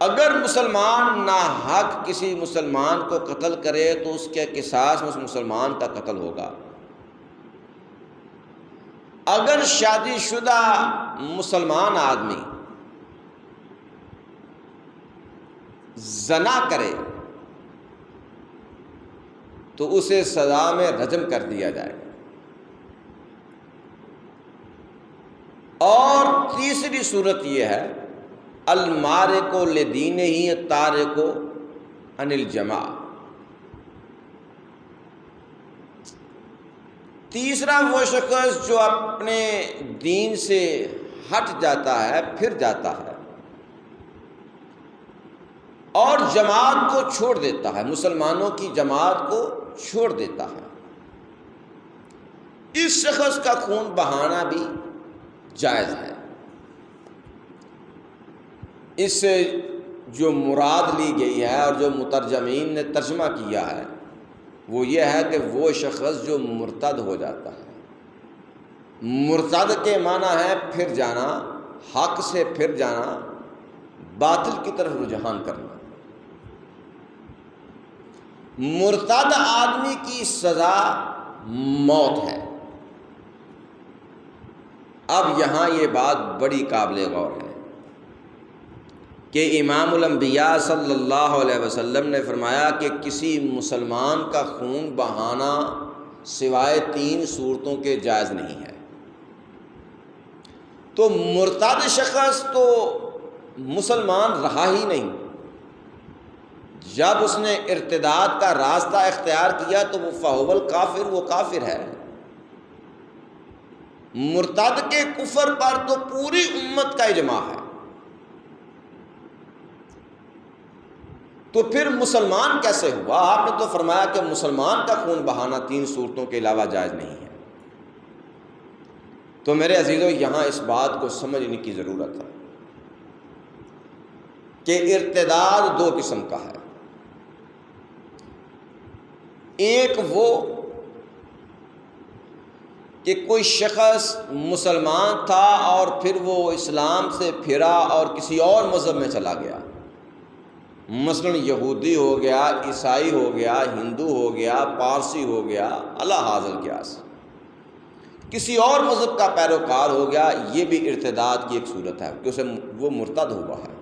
اگر مسلمان ناحق کسی مسلمان کو قتل کرے تو اس کے قصاص میں اس مسلمان کا قتل ہوگا۔ اگر شادی شدہ مسلمان آدمی زنا کرے تو اسے سزا میں رجم کر دیا جائے گا۔ اور تیسری صورت یہ ہے المارق لدینہ التارق عن الجماعہ، تیسرا وہ شخص جو اپنے دین سے ہٹ جاتا ہے، پھر جاتا ہے اور جماعت کو چھوڑ دیتا ہے، مسلمانوں کی جماعت کو چھوڑ دیتا ہے، اس شخص کا خون بہانا بھی جائز ہے۔ اس سے جو مراد لی گئی ہے اور جو مترجمین نے ترجمہ کیا ہے وہ یہ ہے کہ وہ شخص جو مرتد ہو جاتا ہے۔ مرتد کے معنی ہے پھر جانا، حق سے پھر جانا، باطل کی طرف رجحان کرنا۔ مرتد آدمی کی سزا موت ہے۔ اب یہاں یہ بات بڑی قابل غور ہے کہ امام الانبیاء صلی اللہ علیہ وسلم نے فرمایا کہ کسی مسلمان کا خون بہانا سوائے 3 صورتوں کے جائز نہیں ہے۔ تو مرتد شخص تو مسلمان رہا ہی نہیں، جب اس نے ارتداد کا راستہ اختیار کیا تو وہ فہو الکافر، وہ کافر ہے۔ مرتد کے کفر پر تو پوری امت کا اجماع ہے، تو پھر مسلمان کیسے ہوا؟ آپ نے تو فرمایا کہ مسلمان کا خون بہانا 3 صورتوں کے علاوہ جائز نہیں ہے۔ تو میرے عزیزو، یہاں اس بات کو سمجھنے کی ضرورت ہے کہ ارتداد 2 قسم کا ہے۔ ایک وہ کہ کوئی شخص مسلمان تھا اور پھر وہ اسلام سے پھرا اور کسی اور مذہب میں چلا گیا، مثلا یہودی ہو گیا، عیسائی ہو گیا، ہندو ہو گیا، پارسی ہو گیا، الی ھذا القیاس کسی اور مذہب کا پیروکار ہو گیا، یہ بھی ارتداد کی ایک صورت ہے کہ وہ مرتد ہوا ہے۔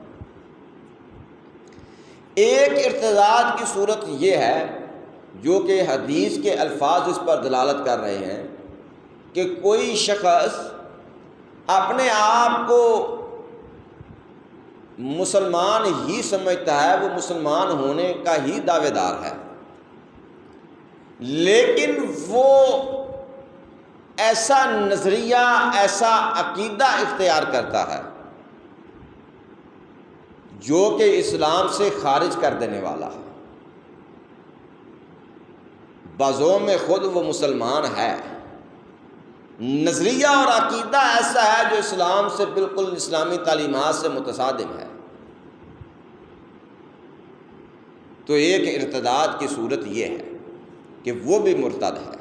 ایک ارتداد کی صورت یہ ہے جو کہ حدیث کے الفاظ اس پر دلالت کر رہے ہیں کہ کوئی شخص اپنے آپ کو مسلمان ہی سمجھتا ہے، وہ مسلمان ہونے کا ہی دعوے دار ہے، لیکن وہ ایسا نظریہ، ایسا عقیدہ اختیار کرتا ہے جو کہ اسلام سے خارج کر دینے والا ہے۔ بازوم خود وہ مسلمان ہے، نظریہ اور عقیدہ ایسا ہے جو اسلام سے بالکل، اسلامی تعلیمات سے متصادم ہے۔ تو ایک ارتداد کی صورت یہ ہے کہ وہ بھی مرتد ہے،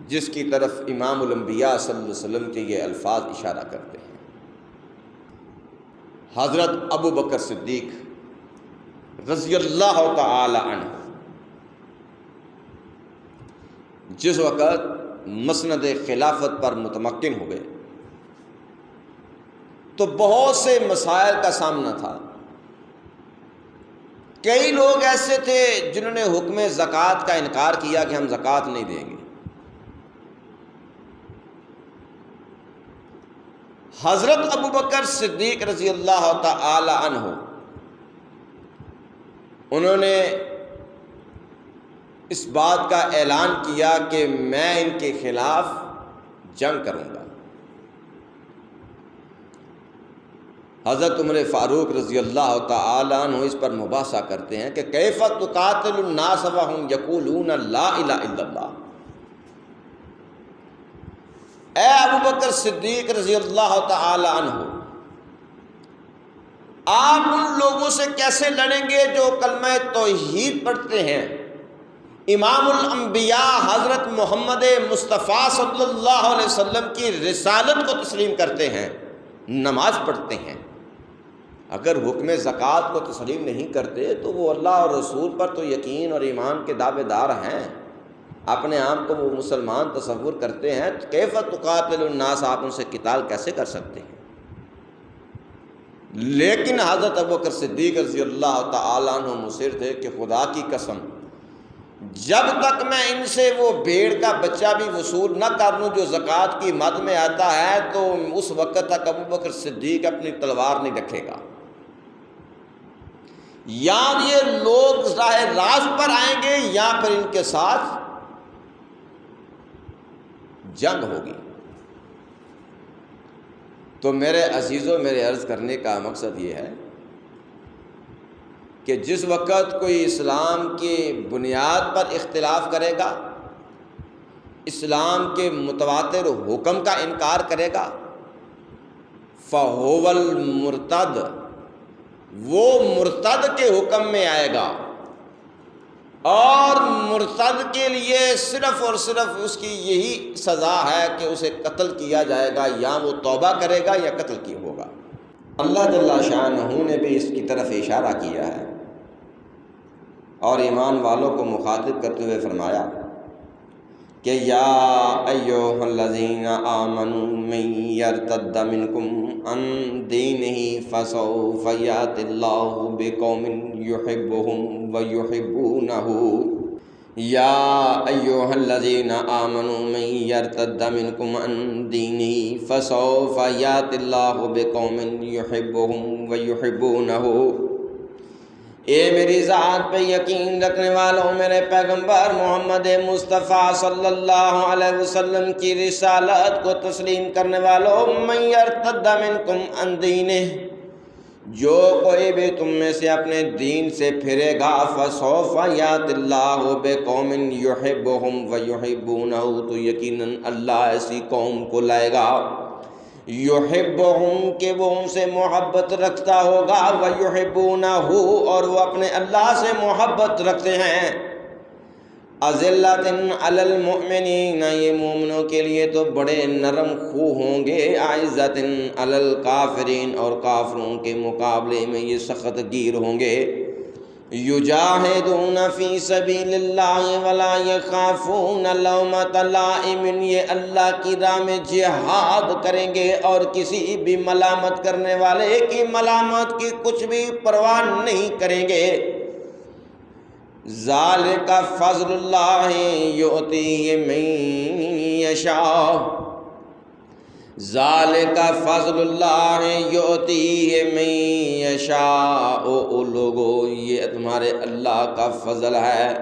جس کی طرف امام الانبیاء صلی اللہ علیہ وسلم کے یہ الفاظ اشارہ کرتے ہیں۔ حضرت ابو بکر صدیق رضی اللہ تعالی عنہ جس وقت مسند خلافت پر متمکن ہوئے تو بہت سے مسائل کا سامنا تھا۔ کئی لوگ ایسے تھے جنہوں نے حکم زکوٰۃ کا انکار کیا کہ ہم زکوٰۃ نہیں دیں گے۔ حضرت ابو بکر صدیق رضی اللہ تعالی عنہ انہوں نے اس بات کا اعلان کیا کہ میں ان کے خلاف جنگ کروں گا۔ حضرت عمر فاروق رضی اللہ تعالی عنہ اس پر مباحثہ کرتے ہیں کہ کیف تقاتل الناس وهم یقولون لا الہ الا اللہ۔ اے ابو بکر صدیق رضی اللہ تعالی عنہ، آپ ان لوگوں سے کیسے لڑیں گے جو کلمہ توحید پڑھتے ہیں، امام الانبیاء حضرت محمد مصطفیٰ صلی اللہ علیہ وسلم کی رسالت کو تسلیم کرتے ہیں، نماز پڑھتے ہیں؟ اگر حکم زکوٰۃ کو تسلیم نہیں کرتے تو وہ اللہ اور رسول پر تو یقین اور ایمان کے دعوے دار ہیں، اپنے آپ کو وہ مسلمان تصور کرتے ہیں، کیف تقاتل الناس، آپ ان سے قتال کیسے کر سکتے ہیں؟ لیکن حضرت ابوبکر صدیق رضی اللہ تعالیٰ عنہ مصر تھے کہ خدا کی قسم، جب تک میں ان سے وہ بھیڑ کا بچہ بھی وصول نہ کر لوں جو زکوٰۃ کی مد میں آتا ہے، تو اس وقت تک ابوبکر صدیق اپنی تلوار نہیں رکھے گا۔ یا یہ لوگ راہ راست پر آئیں گے یا پھر ان کے ساتھ جنگ ہوگی۔ تو میرے عزیزوں، میرے عرض کرنے کا مقصد یہ ہے کہ جس وقت کوئی اسلام کی بنیاد پر اختلاف کرے گا، اسلام کے متواتر حکم کا انکار کرے گا، فَهُوَ الْمُرْتَدُ، وہ مرتد کے حکم میں آئے گا، اور مرتد کے لیے صرف اور صرف اس کی یہی سزا ہے کہ اسے قتل کیا جائے گا، یا وہ توبہ کرے گا یا قتل کیا ہوگا۔ اللہ جل شانہ نے بھی اس کی طرف اشارہ کیا ہے اور ایمان والوں کو مخاطب کرتے ہوئے فرمایا کہ یا ایھا الذین آمنوا من یرتد منکم عن دینہ فسوف یأتی اللہ بقوم یحبهم ویحبونہ، یا ایھا الذین آمنوا من یرتد منکم عن دینہ فسوف یأتی اللہ بقوم یحبهم ویحبونہ۔ اے میری ذات پہ یقین رکھنے والوں، میرے پیغمبر محمد مصطفیٰ صلی اللہ علیہ وسلم کی رسالت کو تسلیم کرنے والوں، من یرتد منکم عن دینہ، جو کوئی بھی تم میں سے اپنے دین سے پھرے گا، فسوف یأتی اللہ بقوم یحبهم ویحبونہ، تو یقیناً اللہ ایسی قوم کو لائے گا، یحبہم، کہ وہ ان سے محبت رکھتا ہوگا، ویحبونہ، اور وہ اپنے اللہ سے محبت رکھتے ہیں۔ اذلۃ علی المؤمنین، یہ مومنوں کے لیے تو بڑے نرم خو ہوں گے، اعزۃ علی الکافرین، اور کافروں کے مقابلے میں یہ سخت گیر ہوں گے۔ یجاہدون فی سبیل اللہ ولا یخافون لومۃ لائم، یہ اللہ کی راہ میں جہاد کریں گے اور کسی بھی ملامت کرنے والے کی ملامت کی کچھ بھی پرواہ نہیں کریں گے۔ ذالک فضل اللہ یؤتیہ من یشاء، ذالک فضل اللہ یؤتیہ من یشاء، او لوگو یہ تمہارے اللہ کا فضل ہے،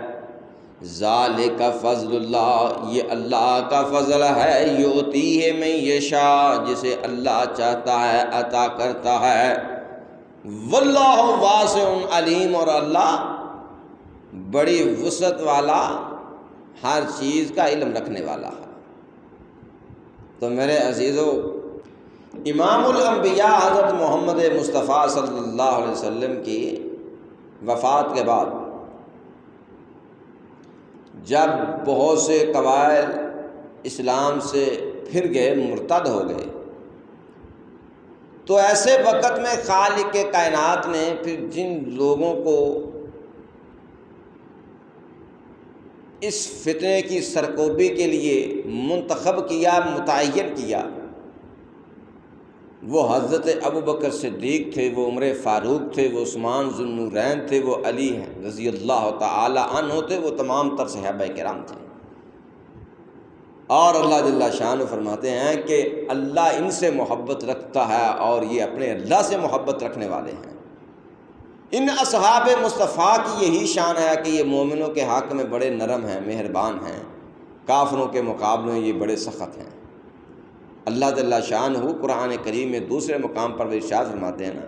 ذالک فضل اللہ یہ اللہ کا فضل ہے، یؤتیہ من یشاء جسے اللہ چاہتا ہے عطا کرتا ہے، واللہ واسع علیم اور اللہ بڑی وسعت والا ہر چیز کا علم رکھنے والا ہے۔ تو میرے عزیزو، امام الانبیاء حضرت محمد مصطفیٰ صلی اللہ علیہ وسلم کی وفات کے بعد جب بہت سے قبائل اسلام سے پھر گئے، مرتد ہو گئے، تو ایسے وقت میں خالق کائنات نے پھر جن لوگوں کو اس فتنے کی سرکوبی کے لیے منتخب کیا، متعین کیا، وہ حضرت ابوبکر صدیق تھے، وہ عمر فاروق تھے، وہ عثمان ذو النورین تھے، وہ علی رضی اللہ تعالی عنہ تھے، وہ تمام تر صحابہ کرام تھے۔ اور اللہ جل شانہ فرماتے ہیں کہ اللہ ان سے محبت رکھتا ہے اور یہ اپنے اللہ سے محبت رکھنے والے ہیں۔ ان اصحاب مصطفیٰ کی یہی شان ہے کہ یہ مومنوں کے حق میں بڑے نرم ہیں، مہربان ہیں، کافروں کے مقابلے میں یہ بڑے سخت ہیں۔ اللہ جل شانہ قرآن کریم میں دوسرے مقام پر ارشاد فرماتے ہیں نا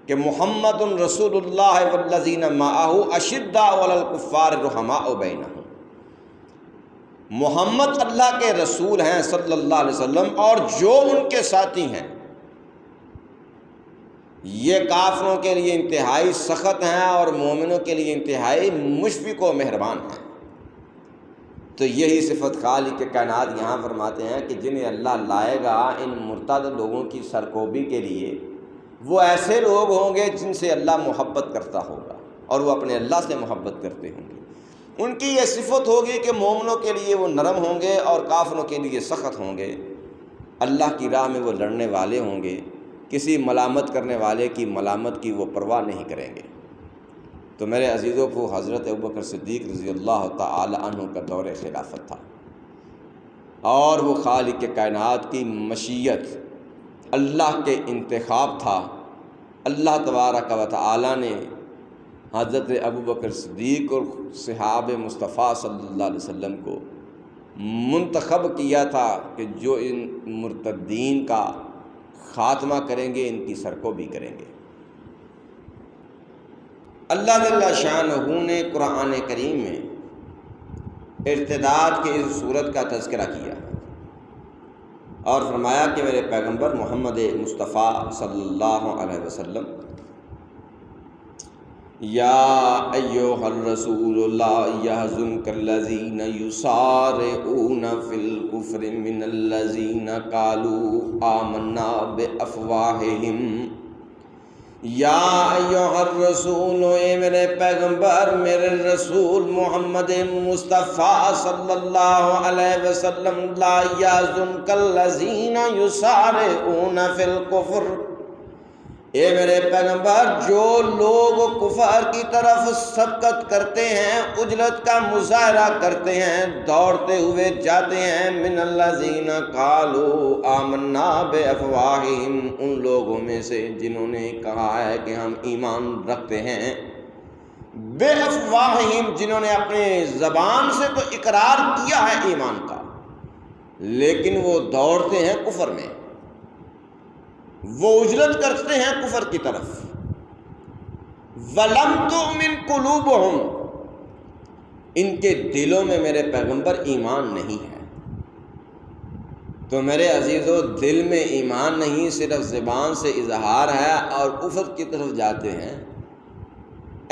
کہ محمد رسول اللہ والذین معہ اشداء علی الکفار رحماء بینہم، محمد اللہ کے رسول ہیں صلی اللہ علیہ وسلم، اور جو ان کے ساتھی ہیں یہ کافروں کے لیے انتہائی سخت ہیں اور مومنوں کے لیے انتہائی مشفق و مہربان ہیں۔ تو یہی صفت خالق کائنات یہاں فرماتے ہیں کہ جنہیں اللہ لائے گا ان مرتد لوگوں کی سرکوبی کے لیے، وہ ایسے لوگ ہوں گے جن سے اللہ محبت کرتا ہوگا اور وہ اپنے اللہ سے محبت کرتے ہوں گے۔ ان کی یہ صفت ہوگی کہ مومنوں کے لیے وہ نرم ہوں گے اور کافروں کے لیے سخت ہوں گے، اللہ کی راہ میں وہ لڑنے والے ہوں گے، کسی ملامت کرنے والے کی ملامت کی وہ پرواہ نہیں کریں گے۔ تو میرے عزیزوں کو حضرت ابوبکر صدیق رضی اللہ تعالی عنہ کا دور خلافت تھا، اور وہ خالق کائنات کی مشیت، اللہ کے انتخاب تھا۔ اللہ تبارک و تعالی نے حضرت ابوبکر صدیق اور صحابہ مصطفیٰ صلی اللہ علیہ وسلم کو منتخب کیا تھا کہ جو ان مرتدین کا خاتمہ کریں گے، ان کی سرکوبی کریں گے۔ اللہ جل شانہ نے قرآن کریم میں ارتداد کی اس صورت کا تذکرہ کیا اور فرمایا کہ میرے پیغمبر محمد مصطفیٰ صلی اللہ علیہ وسلم یا ایھا الرسول لا یحزنک الذین یسارعون فی الکفر من الذین قالوا آمنا بافواہہم، یا ایھا الرسول، اے میرے پیغمبر، میرے رسول محمد مصطفیٰ صلی اللہ علیہ وسلم، لا یحزنک الذین یسارعون فی الکفر، اے میرے پیغمبر، جو لوگ کفر کی طرف سبقت کرتے ہیں، عجلت کا مظاہرہ کرتے ہیں، دوڑتے ہوئے جاتے ہیں، من الذین قالوا آمنا بافواہہم، ان لوگوں میں سے جنہوں نے کہا ہے کہ ہم ایمان رکھتے ہیں، بافواہہم، جنہوں نے اپنے زبان سے تو اقرار کیا ہے ایمان کا، لیکن وہ دوڑتے ہیں کفر میں، وہ اجرت کرتے ہیں کفر کی طرف۔ وَلَمْ تُؤْمِنْ قُلُوبُهُمْ، ان کے دلوں میں میرے پیغمبر ایمان نہیں ہے۔ تو میرے عزیزو، دل میں ایمان نہیں، صرف زبان سے اظہار ہے اور کفر کی طرف جاتے ہیں۔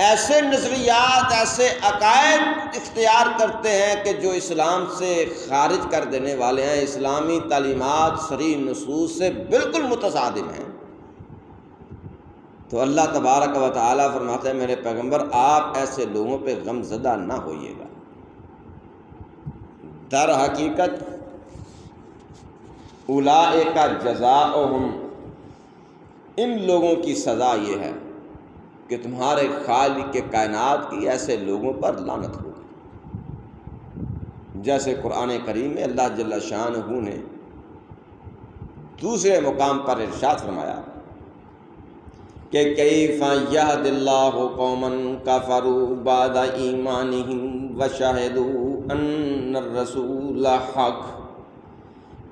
ایسے نظریات، ایسے عقائد اختیار کرتے ہیں کہ جو اسلام سے خارج کر دینے والے ہیں، اسلامی تعلیمات صریح نصوص سے بالکل متصادم ہیں۔ تو اللہ تبارک و تعالی فرماتے ہیں میرے پیغمبر آپ ایسے لوگوں پہ غم زدہ نہ ہوئیے گا۔ در حقیقت اولئک جزاؤہم، ان لوگوں کی سزا یہ ہے کہ تمہارے خالق کے کائنات کی ایسے لوگوں پر لعنت ہوگی۔ جیسے قرآن کریم میں اللہ جل شانہ نے دوسرے مقام پر ارشاد فرمایا کہ کیف یہد اللہ قوما کفروا بعد ایمانہم وشہدوا ان الرسول حق۔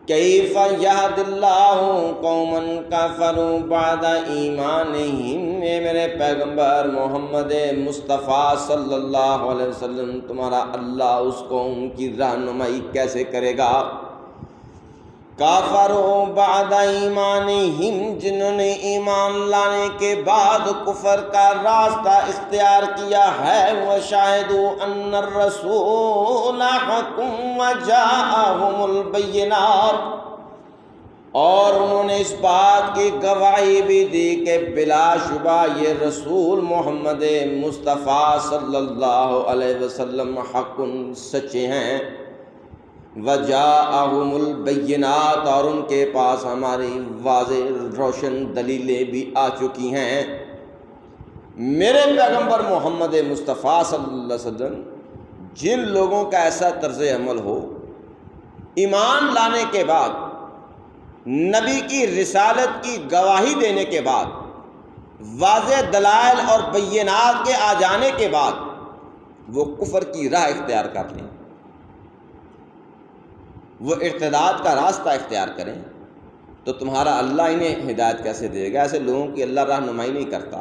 کیف یہد اللہ قوما کفروا بعد ایمانہم، اے میرے پیغمبر محمد مصطفیٰ صلی اللہ علیہ وسلم، تمہارا اللہ اس قوم کی رہنمائی کیسے کرے گا؟ کافروا بعد ایمانہم، جنہوں نے ایمان لانے کے بعد کفر کا راستہ اختیار کیا ہے، وشاہدوا ان الرسول حق وجاءہم البینات، اور انہوں نے اس بات کی گواہی بھی دی کہ بلا شبہ یہ رسول محمد مصطفیٰ صلی اللہ علیہ وسلم حق سچے ہیں، وجاءہم البینات، اور ان کے پاس ہماری واضح روشن دلیلیں بھی آ چکی ہیں۔ میرے پیغمبر محمد مصطفیٰ صلی اللہ علیہ وسلم، جن لوگوں کا ایسا طرز عمل ہو، ایمان لانے کے بعد، نبی کی رسالت کی گواہی دینے کے بعد، واضح دلائل اور بینات کے آ جانے کے بعد وہ کفر کی راہ اختیار کر لیں، وہ ارتداد کا راستہ اختیار کریں، تو تمہارا اللہ انہیں ہدایت کیسے دے گا؟ ایسے لوگوں کی اللہ رہنمائی نہیں کرتا۔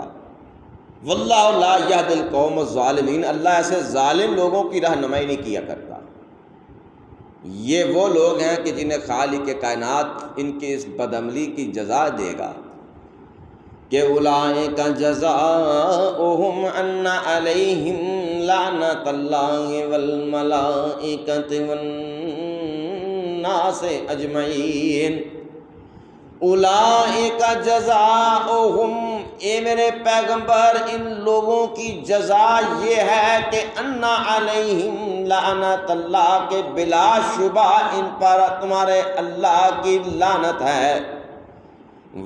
واللہ لا یہدی القوم الظالمین، اللہ ایسے ظالم لوگوں کی رہنمائی نہیں کیا کرتا۔ یہ وہ لوگ ہیں کہ جنہیں خالق کائنات ان کی اس بدعملی کی جزا دے گا کہ اولئک جزاؤہم ان علیہم لعنۃ اللہ والملائکۃ والناس اجمعین۔ اولئک جزاؤہم، اے میرے پیغمبر ان لوگوں کی جزا یہ ہے کہ ان علیہم لعنت اللہ، کے بلا شبہ ان پر تمہارے اللہ کی لعنت ہے،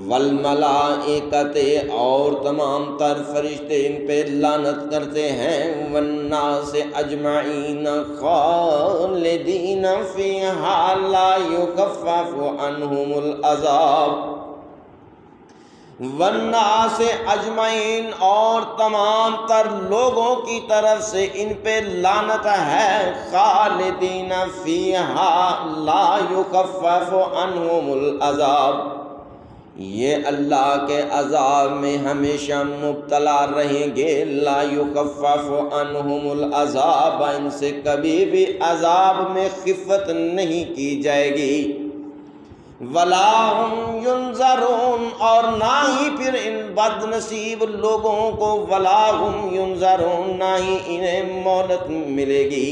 والملائکۃ، اور تمام تر فرشتے ان پہ لعنت کرتے ہیں، والناس اجمعین خالدین فیہا لا یخفف عنہم العذاب۔ والناس اجمعین، اور تمام تر لوگوں کی طرف سے ان پہ لعنت ہے، خالدین فیہا لا یخفف عنہم العذاب، یہ اللہ کے عذاب میں ہمیشہ مبتلا رہیں گے، لا یخفف عنہم العذاب، ان سے کبھی بھی عذاب میں خفت نہیں کی جائے گی، ولا ہم ینظرون، اور نہ ہی پھر ان بد نصیب لوگوں کو ولا ہم ینظرون، نہ ہی انہیں مہلت ملے گی۔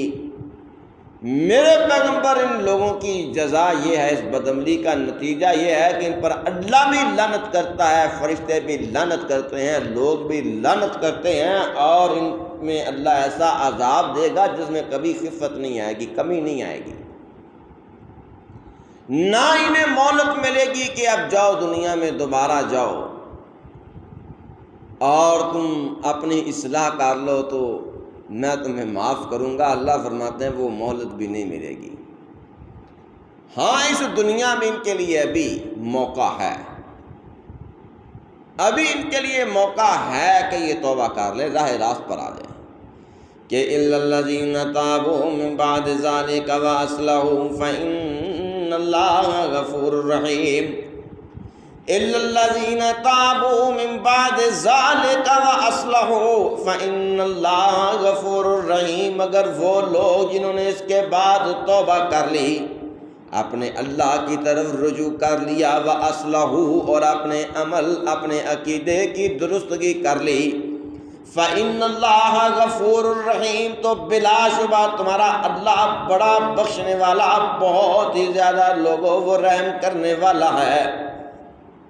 میرے پیغمبر ان لوگوں کی جزا یہ ہے، اس بدعملی کا نتیجہ یہ ہے کہ ان پر اللہ بھی لعنت کرتا ہے، فرشتے بھی لعنت کرتے ہیں، لوگ بھی لعنت کرتے ہیں، اور ان میں اللہ ایسا عذاب دے گا جس میں کبھی خفت نہیں آئے گی، کمی نہیں آئے گی، نہ انہیں مہلت ملے گی کہ اب جاؤ دنیا میں دوبارہ جاؤ اور تم اپنی اصلاح کر لو تو میں تمہیں معاف کروں گا۔ اللہ فرماتے ہیں وہ مہلت بھی نہیں ملے گی۔ ہاں، اس دنیا میں ان کے لیے ابھی موقع ہے، ابھی ان کے لیے موقع ہے کہ یہ توبہ کر لیں، راہ راست پر آ جائیں، کہ اِلَّا الَّذِينَ تَابُوا مِن بَعْدِ ذَلِكَ وَأَصْلَحُوا فَإِنَّ اللَّهَ غَفُورٌ رَحِيمٌ۔ إِلَّا الَّذِينَ تَابُوا مِن بَعْدِ ذَلِكَ وَأَصْلَحُوا فَإِنَّ اللَّهَ غَفُورٌ رَحِيمٌ، مگر وہ لوگ جنہوں نے اس کے بعد توبہ کر لی، اپنے اللہ کی طرف رجوع کر لیا، وَأَصْلَحُوا، اور اپنے عمل، اپنے عقیدے کی درستگی کر لی، فَإِنَّ اللَّهَ غَفُورٌ رَحِيمٌ، تو بلا شبہ تمہارا اللہ بڑا بخشنے والا، بہت ہی زیادہ لوگوں وہ رحم کرنے والا ہے۔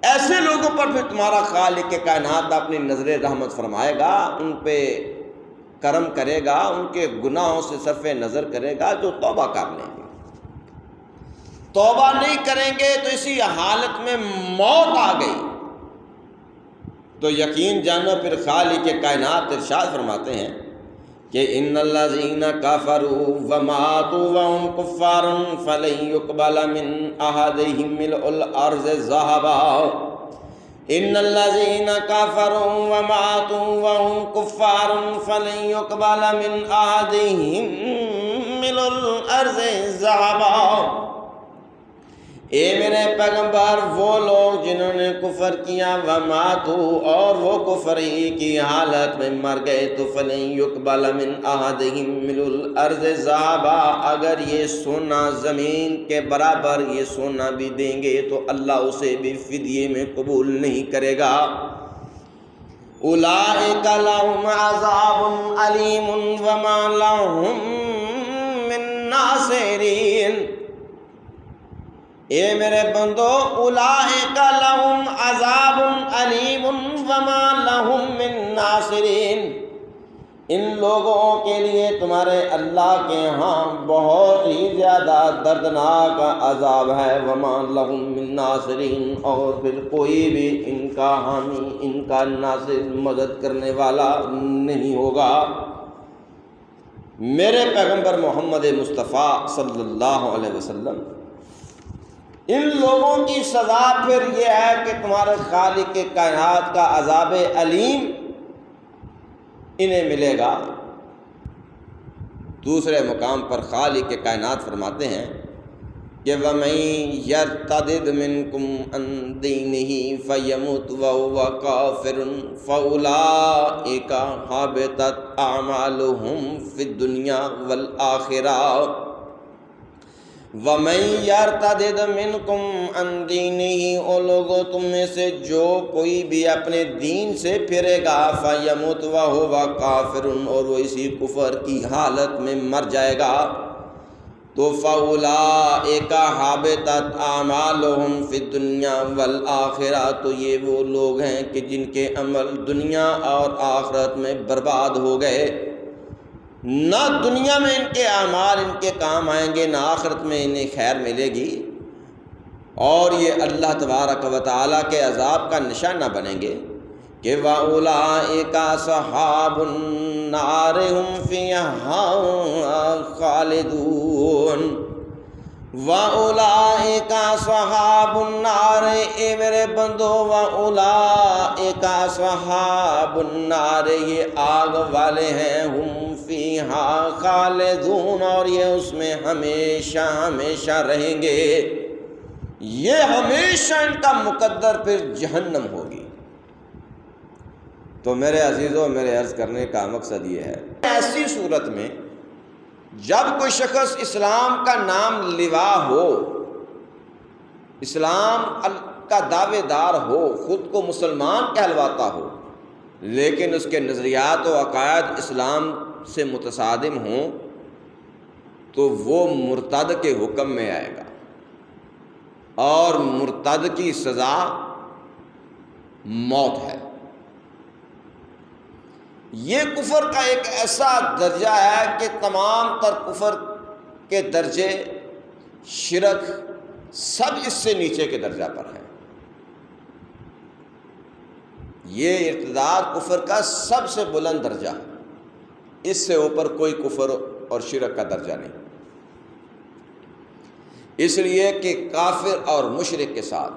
ایسے لوگوں پر پھر تمہارا خالق کائنات اپنی نظر رحمت فرمائے گا، ان پہ کرم کرے گا، ان کے گناہوں سے صرف نظر کرے گا جو توبہ کر لیں گے۔ توبہ نہیں کریں گے تو اسی حالت میں موت آ گئی تو یقین جانو پھر خالق کائنات ارشاد فرماتے ہیں کہ ان الذین کفروا وماتوا وهم کفار فلن يقبل من احدهم ملء الارض ذهبا ان الذین کفروا وماتوا وهم کفار فلن يقبل من احدهم ملء الارض ذهبا۔ اے میرے پیغمبر، وہ لوگ جنہوں نے کفر کیا وماتو، اور وہ کفر ہی کی حالت میں مر گئے، تو فلن یقبل من احدہم ملء الارض ذهبا، اگر یہ سونا زمین کے برابر یہ سونا بھی دیں گے تو اللہ اسے بھی فدیے میں قبول نہیں کرے گا۔ اولئک لهم عذاب علیم وما لهم من ناصرین۔ اے میرے بندو، اولئک لهم عذاب علیم وما لهم من ناصرین، ان لوگوں کے لیے تمہارے اللہ کے ہاں بہت ہی زیادہ دردناک عذاب ہے، وما لهم من ناصرین، اور پھر کوئی بھی ان کا حامی، ان کا ناصر، مدد کرنے والا نہیں ہوگا۔ میرے پیغمبر محمد مصطفیٰ صلی اللہ علیہ وسلم، ان لوگوں کی سزا پھر یہ ہے کہ تمہارے خالق کائنات کا عذاب علیم انہیں ملے گا۔ دوسرے مقام پر خالق کائنات فرماتے ہیں کہ وَمَن يَرْتَدِدْ مِنْكُمْ عَنْ دِينِهِ فَيَمُتْ وَهُوَ كَافِرٌ فَأُولَئِكَ حَبِطَتْ أَعْمَالُهُمْ فِي الدُّنْيَا وَالْآخِرَةِ۔ وَمَن يَرْتَدِدْ مِنْكُمْ عَنْ دِينِهِ، او لوگوں تم میں سے جو کوئی بھی اپنے دین سے پھرے گا، فَيَمُتْ وَهُوَ كَافِرٌ، اور وہ اسی کفر کی حالت میں مر جائے گا، تو فَأُولَئِكَ حَبِطَتْ أَعْمَالُهُمْ فِي الدُّنْيَا وَالْآخِرَةِ، تو یہ وہ لوگ ہیں کہ جن کے عمل دنیا اور آخرت میں برباد ہو گئے، نہ دنیا میں ان کے اعمال ان کے کام آئیں گے، نہ آخرت میں انہیں خیر ملے گی، اور یہ اللہ تبارک و تعالیٰ کے عذاب کا نشانہ بنیں گے کہ وَأُولَئِكَ أَصْحَابُ النَّارِ هُمْ فِيهَا خَالِدُونَ۔ وَأُولَئِكَ أَصْحَابُ النَّارِ، اے میرے بندو، وَأُولَئِكَ أَصْحَابُ النَّارِ، یہ آگ والے ہیں، ہم فیہا خالدون، اور یہ اس میں ہمیشہ ہمیشہ رہیں گے، یہ ہمیشہ ان کا مقدر پھر جہنم ہوگی۔ تو میرے عزیزوں، میرے عرض کرنے کا مقصد یہ ہے، ایسی صورت میں جب کوئی شخص اسلام کا نام لیوا ہو، اسلام کا دعوے دار ہو، خود کو مسلمان کہلواتا ہو، لیکن اس کے نظریات و عقائد اسلام سے متصادم ہوں، تو وہ مرتد کے حکم میں آئے گا، اور مرتد کی سزا موت ہے۔ یہ کفر کا ایک ایسا درجہ ہے کہ تمام تر کفر کے درجے، شرک، سب اس سے نیچے کے درجہ پر ہیں۔ یہ ارتداد کفر کا سب سے بلند درجہ ہے، اس سے اوپر کوئی کفر اور شرک کا درجہ نہیں، اس لیے کہ کافر اور مشرک کے ساتھ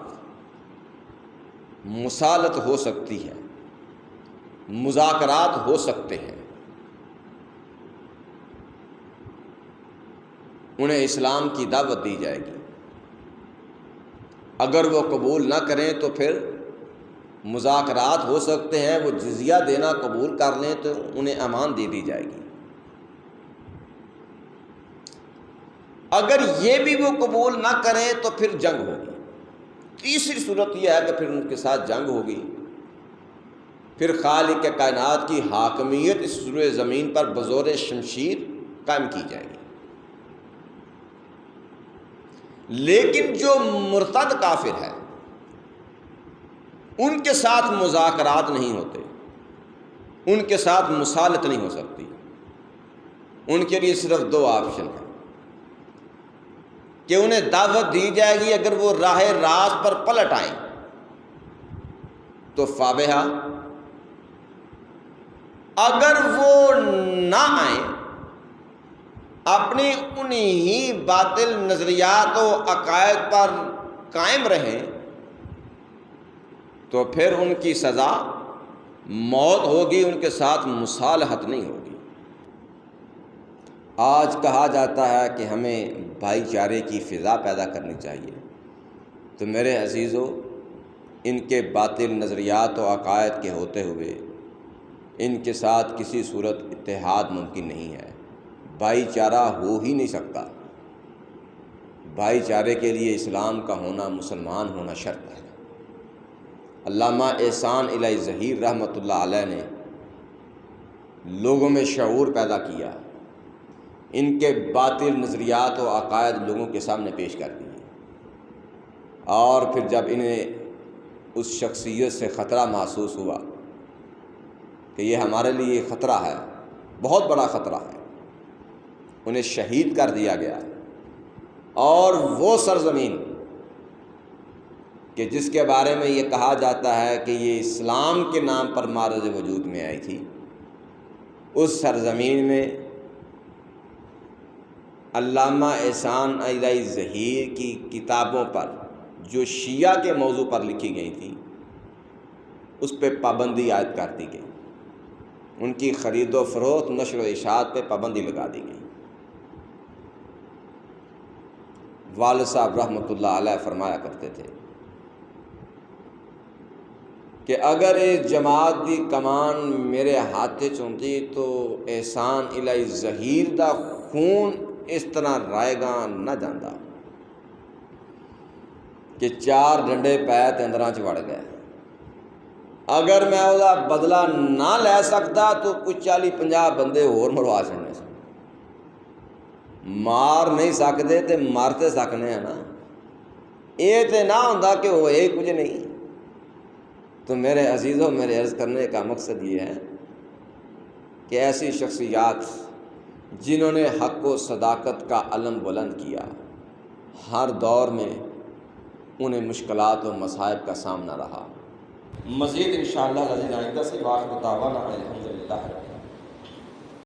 مصالحت ہو سکتی ہے، مذاکرات ہو سکتے ہیں، انہیں اسلام کی دعوت دی جائے گی، اگر وہ قبول نہ کریں تو پھر مذاکرات ہو سکتے ہیں، وہ جزیہ دینا قبول کر لیں تو انہیں امان دے دی جائے گی، اگر یہ بھی وہ قبول نہ کریں تو پھر جنگ ہوگی۔ تیسری صورت یہ ہے کہ پھر ان کے ساتھ جنگ ہوگی، پھر خالق کائنات کی حاکمیت اس روئے زمین پر بزور شمشیر قائم کی جائے گی۔ لیکن جو مرتد کافر ہے ان کے ساتھ مذاکرات نہیں ہوتے، ان کے ساتھ مصالحت نہیں ہو سکتی، ان کے لیے صرف دو آپشن ہیں کہ انہیں دعوت دی جائے گی، اگر وہ راہ راست پر پلٹ آئیں تو فابہا، اگر وہ نہ آئیں، اپنی انہی باطل نظریات و عقائد پر قائم رہیں، تو پھر ان کی سزا موت ہوگی، ان کے ساتھ مصالحت نہیں ہوگی۔ آج کہا جاتا ہے کہ ہمیں بھائی چارے کی فضا پیدا کرنی چاہیے، تو میرے عزیزو، ان کے باطل نظریات و عقائد کے ہوتے ہوئے ان کے ساتھ کسی صورت اتحاد ممکن نہیں ہے، بھائی چارہ ہو ہی نہیں سکتا۔ بھائی چارے کے لیے اسلام کا ہونا، مسلمان ہونا شرط ہے۔ علامہ احسان الہی ظہیر رحمۃ اللہ علیہ نے لوگوں میں شعور پیدا کیا، ان کے باطل نظریات و عقائد لوگوں کے سامنے پیش کر دیے، اور پھر جب انہیں اس شخصیت سے خطرہ محسوس ہوا کہ یہ ہمارے لیے خطرہ ہے، بہت بڑا خطرہ ہے، انہیں شہید کر دیا گیا۔ اور وہ سرزمین کہ جس کے بارے میں یہ کہا جاتا ہے کہ یہ اسلام کے نام پر معرض وجود میں آئی تھی، اس سرزمین میں علامہ احسان الہی ظہیر کی کتابوں پر جو شیعہ کے موضوع پر لکھی گئی تھی، اس پہ پابندی عائد کر دی گئی، ان کی خرید و فروخت، نشر و اشاعت پہ پابندی لگا دی گئی۔ والد صاحب رحمۃ اللہ علیہ فرمایا کرتے تھے کہ اگر اس جماعت دی کمان میرے ہاتھے چوندی تو احسان الہی ظہیر دا خون اس طرح رائے گا نہ جاندہ کہ 4 ڈنڈے پے تے اندراں چ وڑ گئے۔ اگر میں وہ بدلہ نہ لے سکتا تو کچھ 40-50 بندے اور مروا چھڑنے سے، مار نہیں سکتے تے مارتے سکنے ہیں نا، یہ تے نہ ہوتا کہ وہ ایک کچھ نہیں۔ تو میرے عزیزوں، میرے عرض کرنے کا مقصد یہ ہے کہ ایسی شخصیات جنہوں نے حق و صداقت کا علم بلند کیا، ہر دور میں انہیں مشکلات و مصائب کا سامنا رہا۔ مزید انشاءاللہ آئندہ سے واخر دعوانا الحمدللہ۔